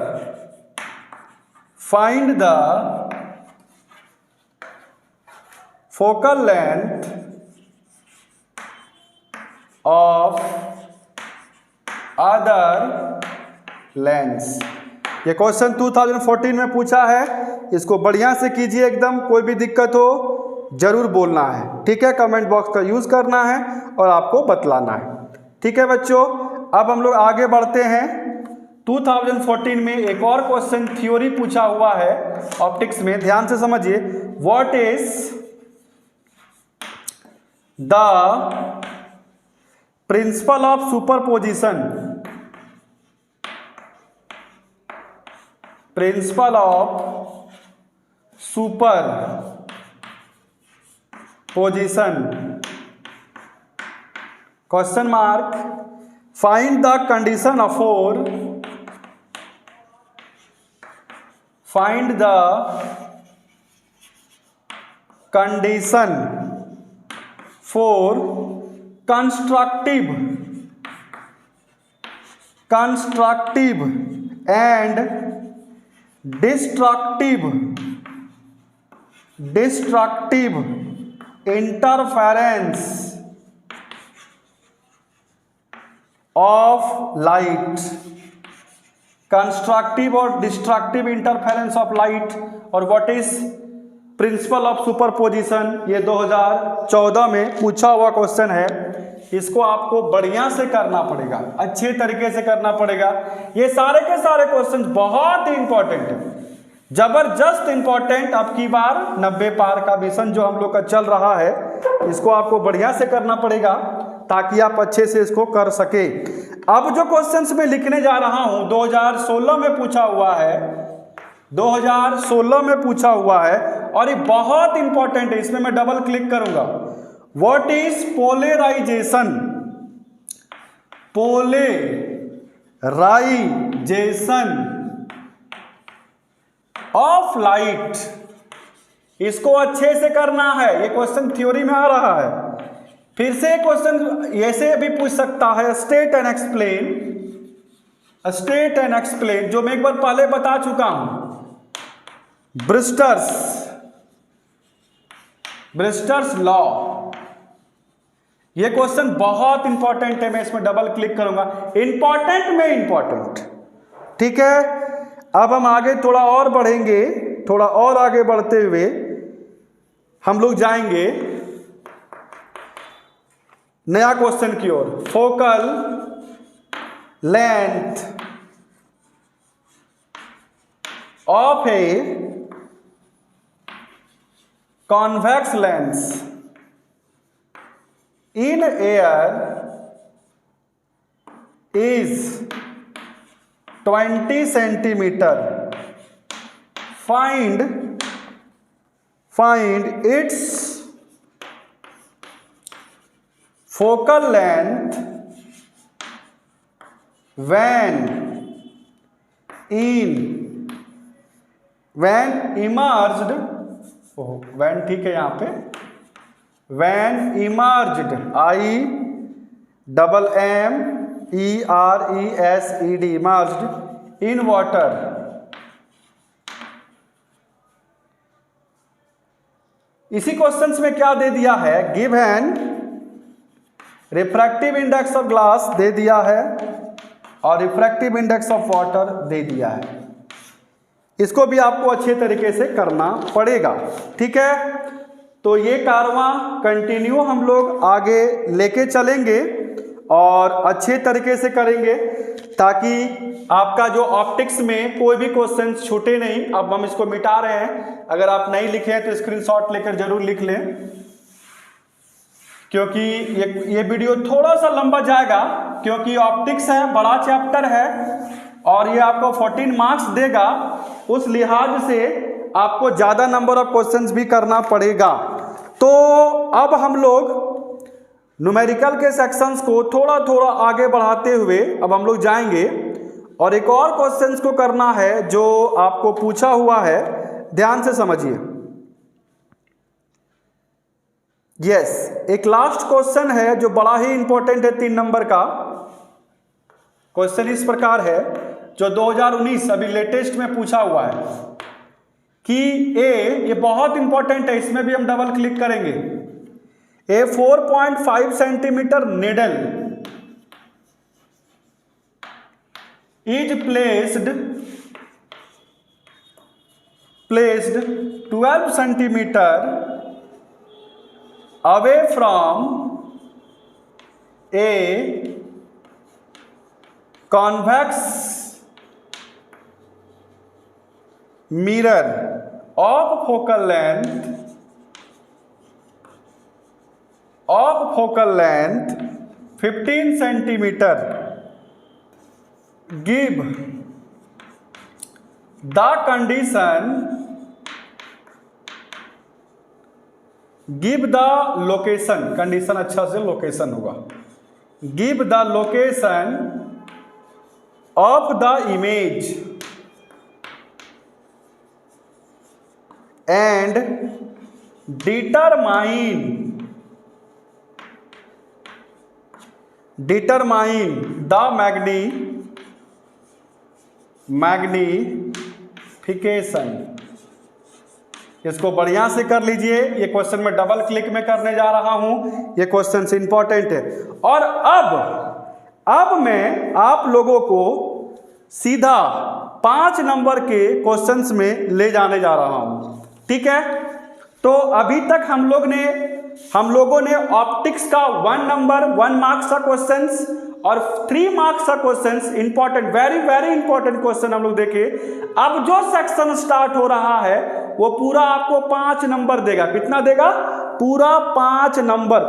find the focal length of other lens. ये क्वेश्चन 2014 में पूछा है, इसको बढ़िया से कीजिए एकदम, कोई भी दिक्कत हो जरूर बोलना है, ठीक है। कमेंट बॉक्स का यूज करना है और आपको बतलाना है, ठीक है बच्चों। अब हम लोग आगे बढ़ते हैं। 2014 में एक और क्वेश्चन थ्योरी पूछा हुआ है ऑप्टिक्स में, ध्यान से समझिए। What is the principle of superposition, principle of superposition, question mark. Find the condition for, find the condition for constructive and destructive interference of light, constructive और डिस्ट्रक्टिव इंटरफेरेंस ऑफ लाइट, और what is principle of superposition. ये 2014 में पूछा हुआ question है। इसको आपको बढ़िया से करना पड़ेगा, अच्छे तरीके से करना पड़ेगा। ये सारे के सारे क्वेश्चन बहुत ही इंपॉर्टेंट है, जबरदस्त इंपॉर्टेंट। अब की बार 90 पार का मिशन जो हम लोग का चल रहा है, इसको आपको बढ़िया से करना पड़ेगा ताकि आप अच्छे से इसको कर सके। अब जो क्वेश्चंस मैं लिखने जा रहा हूं 2016 में पूछा हुआ है, 2016 में पूछा हुआ है और ये बहुत इंपॉर्टेंट है। इसमें मैं डबल क्लिक करूंगा। What is polarization, polarization of light, इसको अच्छे से करना है। ये क्वेश्चन थ्योरी में आ रहा है। फिर से क्वेश्चन ऐसे भी पूछ सकता है, state and explain, state and explain, जो मैं एक बार पहले बता चुका हूं। ब्रिस्टर्स लॉ, ये क्वेश्चन बहुत इंपॉर्टेंट है। मैं इसमें डबल क्लिक करूंगा। इंपॉर्टेंट में इंपॉर्टेंट, ठीक है। अब हम आगे थोड़ा और बढ़ेंगे, थोड़ा और आगे बढ़ते हुए हम लोग जाएंगे नया क्वेश्चन की ओर। Focal length of a convex lens in air is 20 centimeter. Find its focal length when emerged, when ठीक है यहाँ पे, when emerged, IMMERESED, emerged in water. इसी क्वेश्चंस में क्या दे दिया है, given refractive index of glass दे दिया है और रिफ्रैक्टिव इंडेक्स ऑफ वाटर दे दिया है। इसको भी आपको अच्छे तरीके से करना पड़ेगा, ठीक है। तो ये कारवां कंटिन्यू हम लोग आगे लेके चलेंगे और अच्छे तरीके से करेंगे ताकि आपका जो ऑप्टिक्स में कोई भी क्वेश्चन छूटे नहीं। अब हम इसको मिटा रहे हैं, अगर आप नहीं लिखे हैं तो स्क्रीनशॉट लेकर जरूर लिख लें, क्योंकि ये वीडियो थोड़ा सा लंबा जाएगा, क्योंकि ऑप्टिक्स है, बड़ा चैप्टर है और ये आपको 14 मार्क्स देगा। उस लिहाज से आपको ज़्यादा नंबर ऑफ क्वेश्चंस भी करना पड़ेगा। तो अब हम लोग न्यूमेरिकल के सेक्शंस को थोड़ा थोड़ा आगे बढ़ाते हुए अब हम लोग जाएंगे और एक और क्वेश्चंस को करना है जो आपको पूछा हुआ है। ध्यान से समझिए। यस, एक लास्ट क्वेश्चन है जो बड़ा ही इंपॉर्टेंट है, 3 नंबर का। क्वेश्चन इस प्रकार है जो 2019 अभी लेटेस्ट में पूछा हुआ है कि ये बहुत इंपॉर्टेंट है, इसमें भी हम डबल क्लिक करेंगे। ए 4.5 centimetre needle is placed 12 centimeter away from a convex mirror of focal length 15 centimeter. Give the location, condition अच्छा से लोकेशन होगा। Give the location of the image and determine the magnification। इसको बढ़िया से कर लीजिए, ये क्वेश्चन में डबल क्लिक में करने जा रहा हूं, ये क्वेश्चन से इंपॉर्टेंट है। और अब मैं आप लोगों को सीधा 5 नंबर के क्वेश्चंस में ले जाने जा रहा हूं, ठीक है। तो अभी तक हम लोगों ने ऑप्टिक्स का 1 नंबर 1 मार्क्स का क्वेश्चंस और 3 मार्क्स का questions important, very very important question हम लोग देखे। अब जो सेक्शन स्टार्ट हो रहा है वो पूरा आपको 5 नंबर देगा। कितना देगा? पूरा 5 नंबर।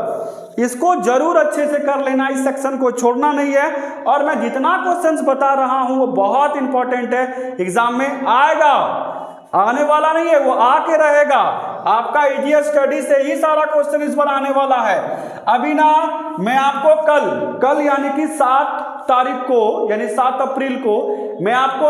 इसको जरूर अच्छे से कर लेना, इस सेक्शन को छोड़ना नहीं है। और मैं जितना क्वेश्चंस बता रहा हूं वो बहुत इंपॉर्टेंट है, एग्जाम में आएगा, आने वाला नहीं है, वो आके रहेगा। आपका ईजीएस स्टडी से ही सारा क्वेश्चन इस बार आने वाला है। अभी ना मैं आपको कल यानी कि 7 तारीख को, यानी 7 अप्रैल को मैं आपको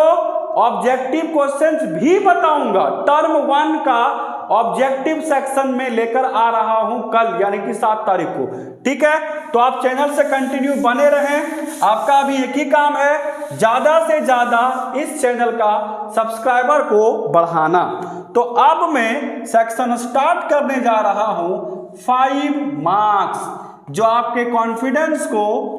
ऑब्जेक्टिव क्वेश्चंस भी बताऊंगा। टर्म 1 का ऑब्जेक्टिव सेक्शन में लेकर आ रहा हूं कल, यानी कि 7 तारीख को, ठीक है। तो आप चैनल से कंटिन्यू बने रहें। आपका अभी एक ही काम है, ज्यादा से ज्यादा इस चैनल का सब्सक्राइबर को बढ़ाना। तो अब मैं सेक्शन स्टार्ट करने जा रहा हूं 5 मार्क्स, जो आपके कॉन्फिडेंस को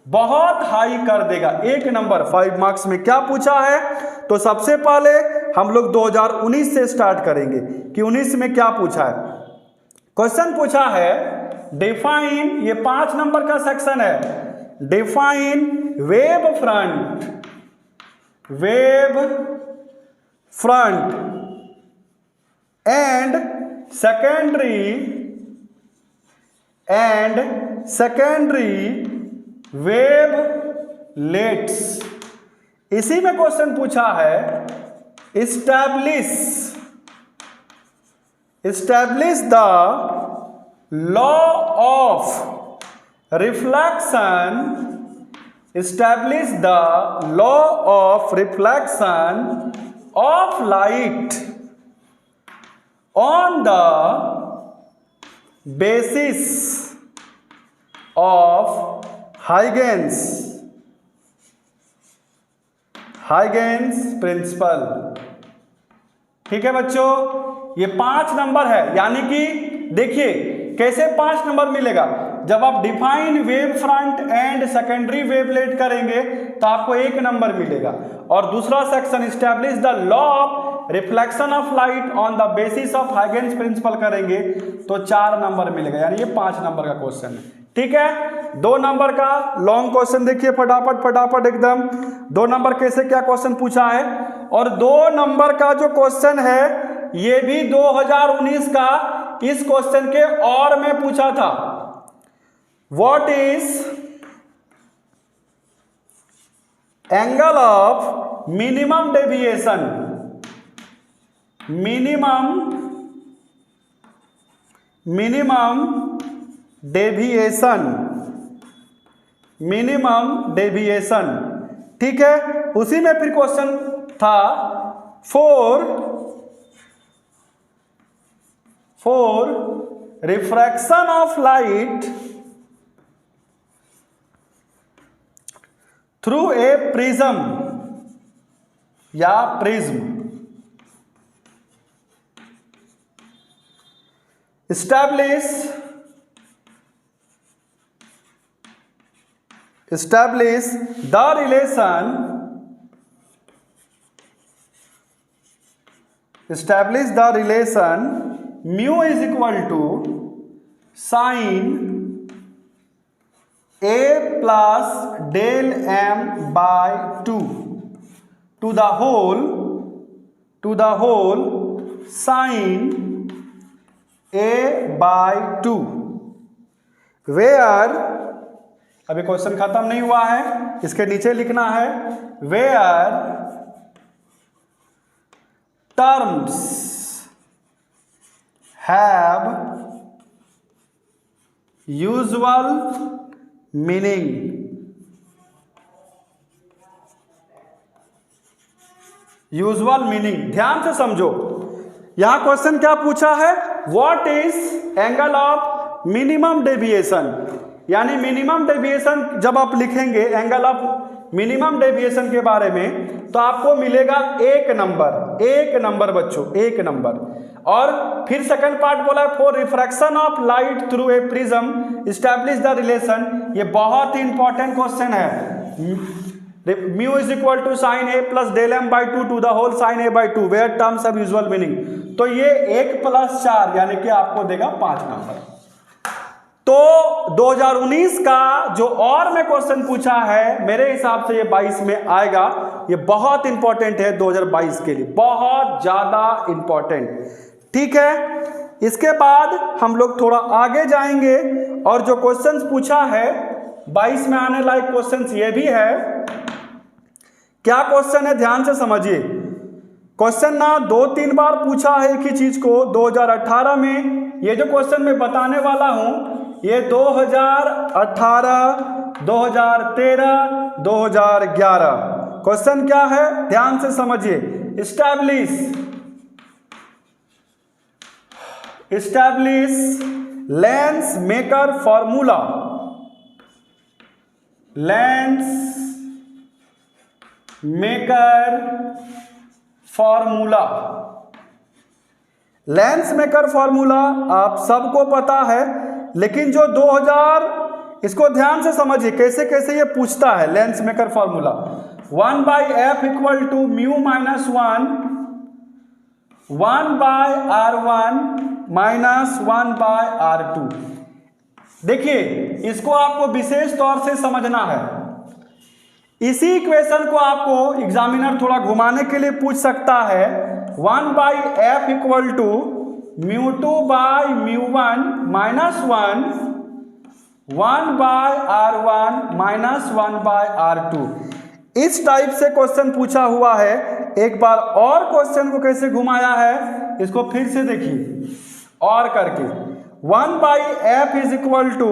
बहुत हाई कर देगा। 1 नंबर 5 मार्क्स में क्या पूछा है, तो सबसे पहले हम लोग 2019 से स्टार्ट करेंगे कि 19 में क्या पूछा है। क्वेश्चन पूछा है डिफाइन, ये 5 नंबर का सेक्शन है, define wave front and secondary wavelets. इसी में क्वेश्चन पूछा है establish the law of reflection of light on the basis of Huygens principle. ठीक है बच्चों, ये 5 नंबर है। यानी कि देखिए कैसे 5 नंबर मिलेगा, जब आप define wave front and secondary wavelet करेंगे तो आपको 1 नंबर मिलेगा। और दूसरा section establish the law of reflection of light on the basis of Huygens principle करेंगे तो 4 नंबर मिलेगा। यानी ये 5 नंबर का क्वेश्चन है, ठीक है। 2 नंबर का लॉन्ग क्वेश्चन देखिए फटाफट एकदम। 2 नंबर कैसे क्या क्वेश्चन पूछा है, और 2 नंबर का जो क्वेश्चन है ये भी 2019 का इस क्वेश्चन के और में पूछा था। What is angle of minimum deviation, minimum deviation, ठीक है। उसी में फिर क्वेश्चन था for refraction of light through a prism या prism, establish the relation mu is equal to sin a plus del m by 2 to the whole sin a by 2 where, अभी question खत्म नहीं हुआ है, इसके नीचे लिखना है where terms have usual meaning, usual meaning. ध्यान से समझो, यहां क्वेश्चन क्या पूछा है, what is angle of minimum deviation, यानी मिनिमम डेविएशन जब आप लिखेंगे एंगल ऑफ मिनिमम डेविएशन के बारे में तो आपको मिलेगा एक नंबर बच्चों, एक नंबर। और फिर सेकंड पार्ट बोला है for refraction of light through a prism establish the relation. ये बहुत ही इंपॉर्टेंट क्वेश्चन है। Mu is equal to sine A plus del m by 2 to the whole sine A by 2 where terms of usual meaning. तो ये 1 + 4 यानी कि आपको देगा 5 नंबर। तो 2019 का जो और में क्वेश्चन पूछा है मेरे हिसाब से ये 22 में आएगा। ये बहुत इंपॉर्टेंट है 2022 के लिए, बहुत ज्यादा इंपॉर्टेंट। ठीक है, इसके बाद हम लोग थोड़ा आगे जाएंगे और जो क्वेश्चन पूछा है 22 में आने लायक क्वेश्चन ये भी है। क्या क्वेश्चन है, ध्यान से समझिए। क्वेश्चन ना 2-3 बार पूछा है एक ही चीज को 2018 में। ये जो क्वेश्चन मैं बताने वाला हूं ये 2018, 2013, 2011 क्वेश्चन क्या है, ध्यान से समझिए। Establish lens maker formula, lens maker formula. Lens maker formula आप सबको पता है, लेकिन जो 2000, इसको ध्यान से समझिए कैसे कैसे ये पूछता है। Lens maker formula 1/f equal to mu minus 1/r1 minus 1/r2। देखिए इसको आपको विशेष तौर से समझना है। इसी इक्वेशन को आपको एग्जामिनर थोड़ा घुमाने के लिए पूछ सकता है। 1/f equal to μ2/μ1 minus 1/r1 minus 1/r2। इस टाइप से क्वेश्चन पूछा हुआ है। एक बार और क्वेश्चन को कैसे घुमाया है इसको फिर से देखिए और करके। 1/f is equal to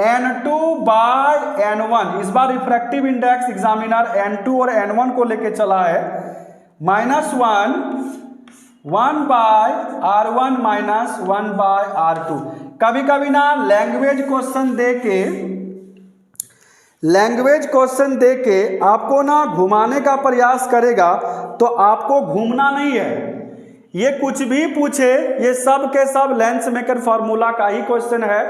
n2/n1। इस बार रिफ्रैक्टिव इंडेक्स एग्जामिनर n2 और n1 को लेके चला है। Minus 1/r1 minus 1/r2। कभी कभी ना लैंग्वेज क्वेश्चन देके आपको ना घुमाने का प्रयास करेगा तो आपको घूमना नहीं है। ये कुछ भी पूछे ये सब के सब लेंस मेकर फॉर्मूला का ही क्वेश्चन है।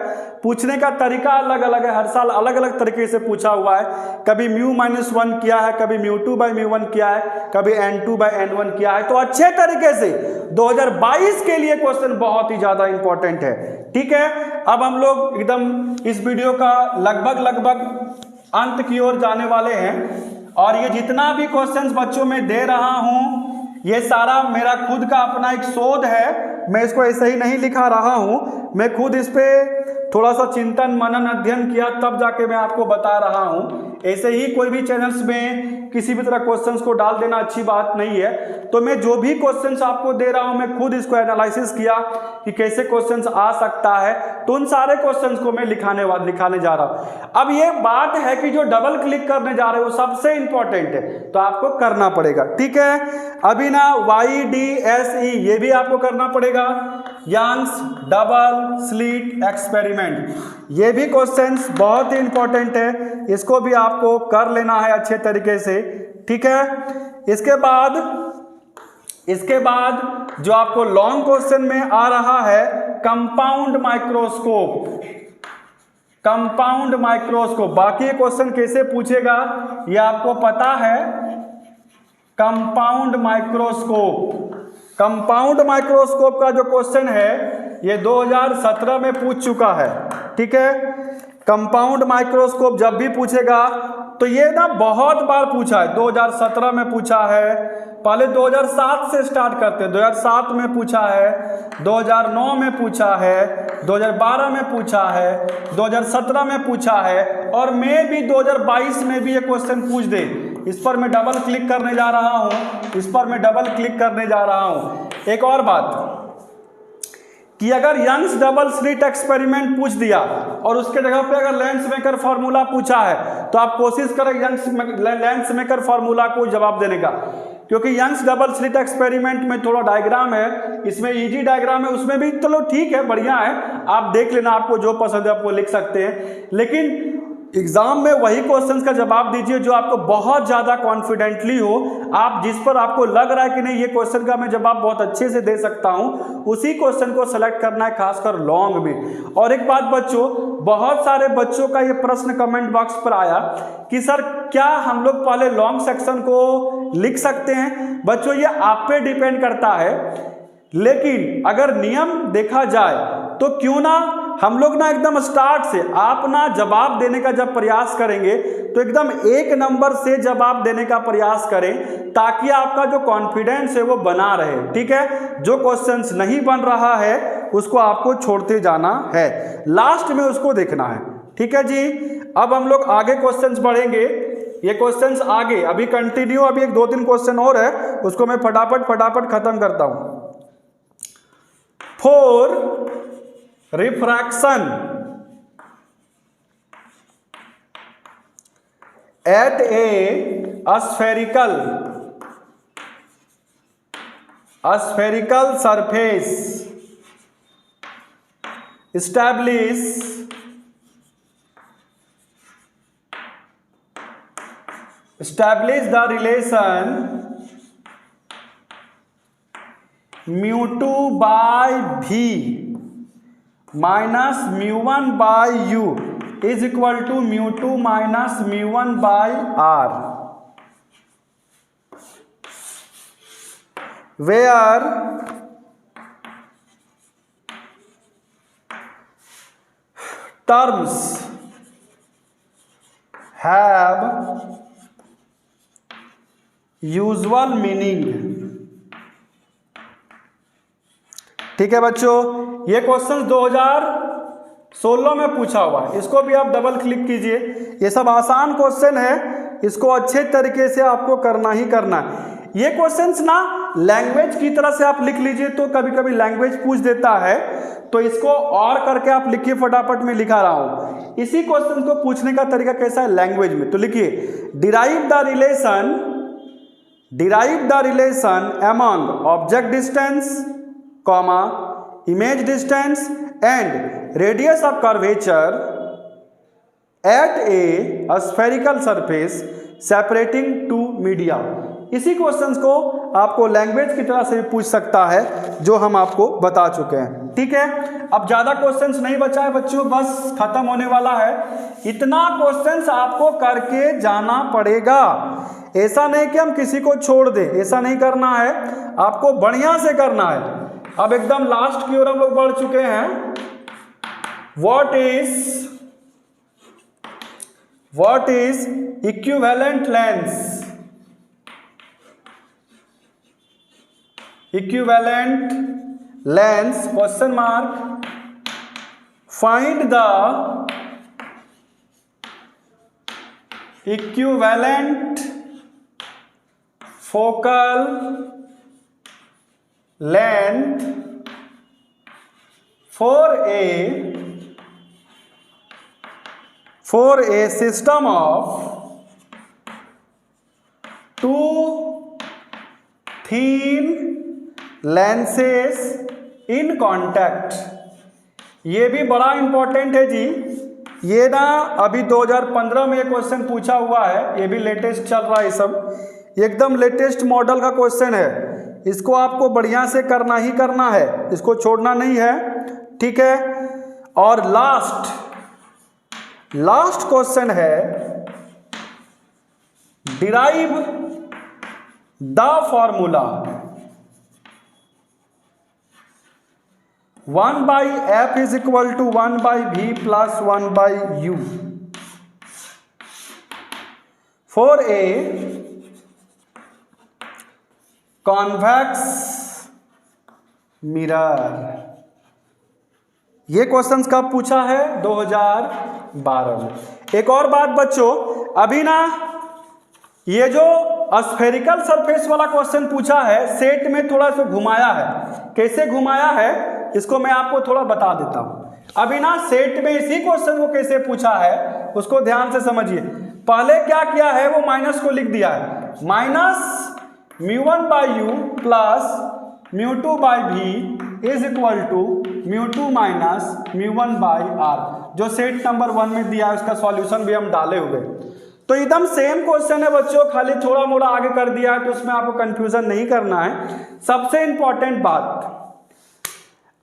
पूछने का तरीका अलग अलग है, हर साल अलग अलग तरीके से पूछा हुआ है। कभी μ-1 किया है, कभी μ2/μ1 किया है, कभी n2/n1 किया है। तो अच्छे तरीके से 2022 के लिए क्वेश्चन बहुत ही ज्यादा इंपॉर्टेंट है। ठीक है, अब हम लोग एकदम इस वीडियो का लगभग अंत की ओर जाने वाले हैं। और ये जितना भी क्वेश्चंस बच्चों में दे रहा हूं ये सारा मेरा खुद का अपना एक शोध है। मैं इसको ऐसे ही नहीं लिखा रहा हूं, मैं खुद इस पे थोड़ा सा चिंतन मनन अध्ययन किया तब जाके मैं आपको बता रहा हूं। ऐसे ही कोई भी चैनल्स में किसी भी तरह क्वेश्चंस को डाल देना अच्छी बात नहीं है। तो मैं जो भी क्वेश्चंस आपको दे रहा हूं मैं खुद इसको एनालिसिस किया कि कैसे क्वेश्चंस आ सकता है। तो तो उन सारे क्वेश्चंस को मैं लिखाने जा रहा हूं। अब ये बात है कि जो डबल क्लिक करने जा रहे हो वो सबसे इंपॉर्टेंट है, तो आपको करना पड़ेगा, ठीक है। अभी ना YDSE ये भी आपको करना पड़ेगा, यंग्स डबल स्लिट एक्सपेरिमेंट, ये भी क्वेश्चंस बहुत ही इंपॉर्टेंट है, इसको भी आपको कर लेना है अच्छे तरीके से, ठीक है। इसके बाद जो आपको लॉन्ग क्वेश्चन में आ रहा है कंपाउंड माइक्रोस्कोप, कंपाउंड माइक्रोस्कोप, बाकी क्वेश्चन कैसे पूछेगा ये आपको पता है। कंपाउंड माइक्रोस्कोप, कंपाउंड माइक्रोस्कोप का जो क्वेश्चन है ये 2017 में पूछ चुका है, ठीक है। कंपाउंड माइक्रोस्कोप जब भी पूछेगा तो ये ना बहुत बार पूछा है, 2017 में पूछा है, पहले 2007 से स्टार्ट करते हैं, 2007 में पूछा है, 2009 में पूछा है, 2012 में पूछा है, 2017 में पूछा है, और मैं भी 2022 में भी ये क्वेश्चन पूछ दे। इस पर मैं डबल क्लिक करने जा रहा हूं, इस पर मैं डबल क्लिक करने जा रहा हूं। एक और बात कि अगर यंग्स डबल स्लिट एक्सपेरिमेंट पूछ दिया और उसके जगह पे अगर लेंस मेकर फार्मूला पूछा है तो आप कोशिश करें यंग्स लेंस मेकर फार्मूला को जवाब देने का, क्योंकि यंग्स डबल स्लिट एक्सपेरिमेंट में थोड़ा डायग्राम है, इसमें इजी डायग्राम है, उसमें भी चलो ठीक है, बढ़िया है, आप देख लेना, आपको जो पसंद है आप वो लिख सकते हैं, लेकिन एग्जाम में वही क्वेश्चंस का जवाब दीजिए जो आपको बहुत ज़्यादा कॉन्फिडेंटली हो, आप जिस पर आपको लग रहा है कि नहीं ये क्वेश्चन का मैं जवाब बहुत अच्छे से दे सकता हूं, उसी क्वेश्चन को सेलेक्ट करना है, खासकर लॉन्ग में। और एक बात बच्चों, बहुत सारे बच्चों का ये प्रश्न कमेंट बॉक्स पर आया कि सर क्या हम लोग पहले लॉन्ग सेक्शन को लिख सकते हैं? बच्चों ये आप पे डिपेंड करता है, लेकिन अगर नियम देखा जाए तो क्यों ना हम लोग ना एकदम स्टार्ट से आप ना जवाब देने का जब प्रयास करेंगे तो एकदम एक नंबर से जवाब देने का प्रयास करें, ताकि आपका जो कॉन्फिडेंस है वो बना रहे, ठीक है। जो क्वेश्चंस नहीं बन रहा है उसको आपको छोड़ते जाना है, लास्ट में उसको देखना है, ठीक है जी। अब हम लोग आगे क्वेश्चंस बढ़ेंगे, ये क्वेश्चंस आगे अभी कंटिन्यू, अभी एक 2-3 क्वेश्चन और है, उसको मैं फटाफट खत्म करता हूं। For refraction at A spherical surface, establish the relation mu2 by v minus mu1 by u is equal to mu2 minus mu1 by r, where terms have usual meaning। ठीक है बच्चों, ये क्वेश्चन 2016 में पूछा हुआ है, इसको भी आप डबल क्लिक कीजिए। ये सब आसान क्वेश्चन है, इसको अच्छे तरीके से आपको करना ही करना है। ये क्वेश्चंस ना लैंग्वेज की तरह से आप लिख लीजिए, तो कभी कभी लैंग्वेज पूछ देता है, तो इसको और करके आप लिखिए, फटाफट में लिखा रहा हूं। इसी क्वेश्चन को पूछने का तरीका कैसा है लैंग्वेज में, तो लिखिए derive the relation among object distance, comma image distance and radius of curvature at a spherical surface separating two media. इसी क्वेश्चंस को आपको लैंग्वेज की तरह से भी पूछ सकता है, जो हम आपको बता चुके हैं, ठीक है। अब ज्यादा क्वेश्चंस नहीं बचा है बच्चों, बस खत्म होने वाला है। इतना क्वेश्चंस आपको करके जाना पड़ेगा, ऐसा नहीं कि हम किसी को छोड़ दें, ऐसा नहीं करना है, आपको बढ़िया से करना है। अब एकदम लास्ट की ओर हम लोग बढ़ चुके हैं। What is equivalent lens question mark, find the equivalent focal length for a for a system of two thin lenses in contact। ये भी बड़ा इंपॉर्टेंट है जी, ये ना अभी 2015 में ये क्वेश्चन पूछा हुआ है, ये भी लेटेस्ट चल रहा है, सब एकदम लेटेस्ट मॉडल का क्वेश्चन है। इसको आपको बढ़िया से करना ही करना है, इसको छोड़ना नहीं है, ठीक है। और लास्ट क्वेश्चन है, derive the formula 1/f is equal to 1/v plus 1/u for a convex mirror। ये क्वेश्चंस कब पूछा है? 2012 में। एक और बात बच्चों, अभी ना ये जो स्फेरिकल सरफेस वाला क्वेश्चन पूछा है, सेट में थोड़ा सा घुमाया है। कैसे घुमाया है इसको मैं आपको थोड़ा बता देता हूं। अभी ना सेट में इसी क्वेश्चन को कैसे पूछा है उसको ध्यान से समझिए। पहले क्या किया है, वो माइनस को लिख दिया है, minus μ1/u plus μ2/v is equal to μ2 minus μ1/r, जो सेट नंबर 1 में दिया है उसका सॉल्यूशन भी हम डाले हुए। तो एकदम सेम क्वेश्चन है बच्चों, खाली थोड़ा मोड़ा आगे कर दिया है, तो उसमें आपको कंफ्यूजन नहीं करना है। सबसे इंपॉर्टेंट बात,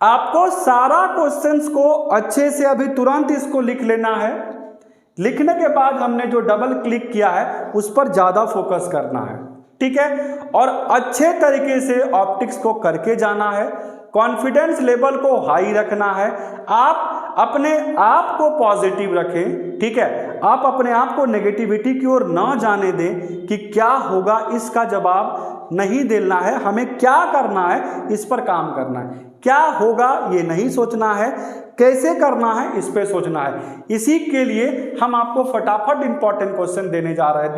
आपको सारा क्वेश्चंस को अच्छे से अभी तुरंत इसको लिख लेना है। लिखने के बाद हमने जो डबल क्लिक किया है उस पर ज्यादा फोकस करना है, ठीक है। और अच्छे तरीके से ऑप्टिक्स को करके जाना है, कॉन्फिडेंस लेवल को हाई रखना है। आप अपने आप को पॉजिटिव रखें, ठीक है। आप अपने आप को नेगेटिविटी की ओर ना जाने दें कि क्या होगा इसका जवाब नहीं देना है, हमें क्या करना है इस पर काम करना है। क्या होगा ये नहीं सोचना है, कैसे करना है इस पे सोचना है। इसी के लिए हम आपको फटाफट इंपॉर्टेंट क्वेश्चन देने जा रहे हैं,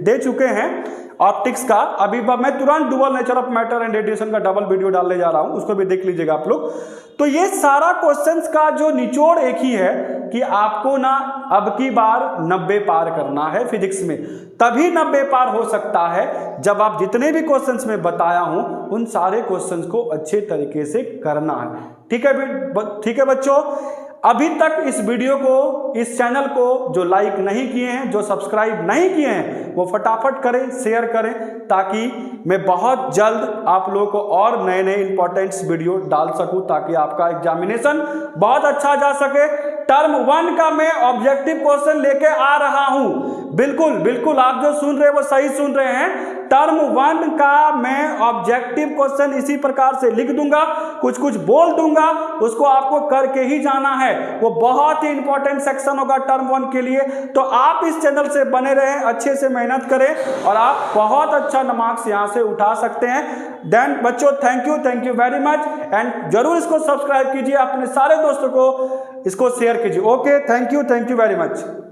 दे चुके हैं ऑप्टिक्स का। अभी मैं तुरंत dual nature of matter and radiation का डबल वीडियो डालने जा रहा हूं, उसको भी देख लीजिएगा आप लोग। तो ये सारा क्वेश्चंस का जो निचोड़ एक ही है कि आपको ना अब की बार 90 पार करना है फिजिक्स में। तभी 90 पार हो सकता है जब आप जितने भी क्वेश्चंस में बताया हूं उन सारे क्वेश्चंस को अच्छे तरीके से करना है, ठीक है बच्चों। अभी तक इस वीडियो को, इस चैनल को जो लाइक नहीं किए हैं, जो सब्सक्राइब नहीं किए हैं, वो फटाफट करें, शेयर करें, ताकि मैं बहुत जल्द आप लोगों को और नए नए इंपॉर्टेंट्स वीडियो डाल सकूं, ताकि आपका एग्जामिनेशन बहुत अच्छा जा सके। टर्म 1 का मैं ऑब्जेक्टिव क्वेश्चन लेके आ रहा हूं, बिल्कुल आप जो सुन रहे हैं वो सही सुन रहे हैं। टर्म 1 का मैं ऑब्जेक्टिव क्वेश्चन इसी प्रकार से लिख दूंगा, कुछ बोल दूंगा, उसको आपको करके ही जाना है। वो बहुत ही इंपॉर्टेंट सेक्शन होगा टर्म 1 के लिए। तो आप इस चैनल से बने रहें, अच्छे से मेहनत करें और आप बहुत अच्छा मार्क्स यहां से उठा सकते हैं। देन बच्चों thank you very much, and जरूर इसको सब्सक्राइब कीजिए, अपने सारे दोस्तों को इसको शेयर कीजिए। Okay, thank you very much.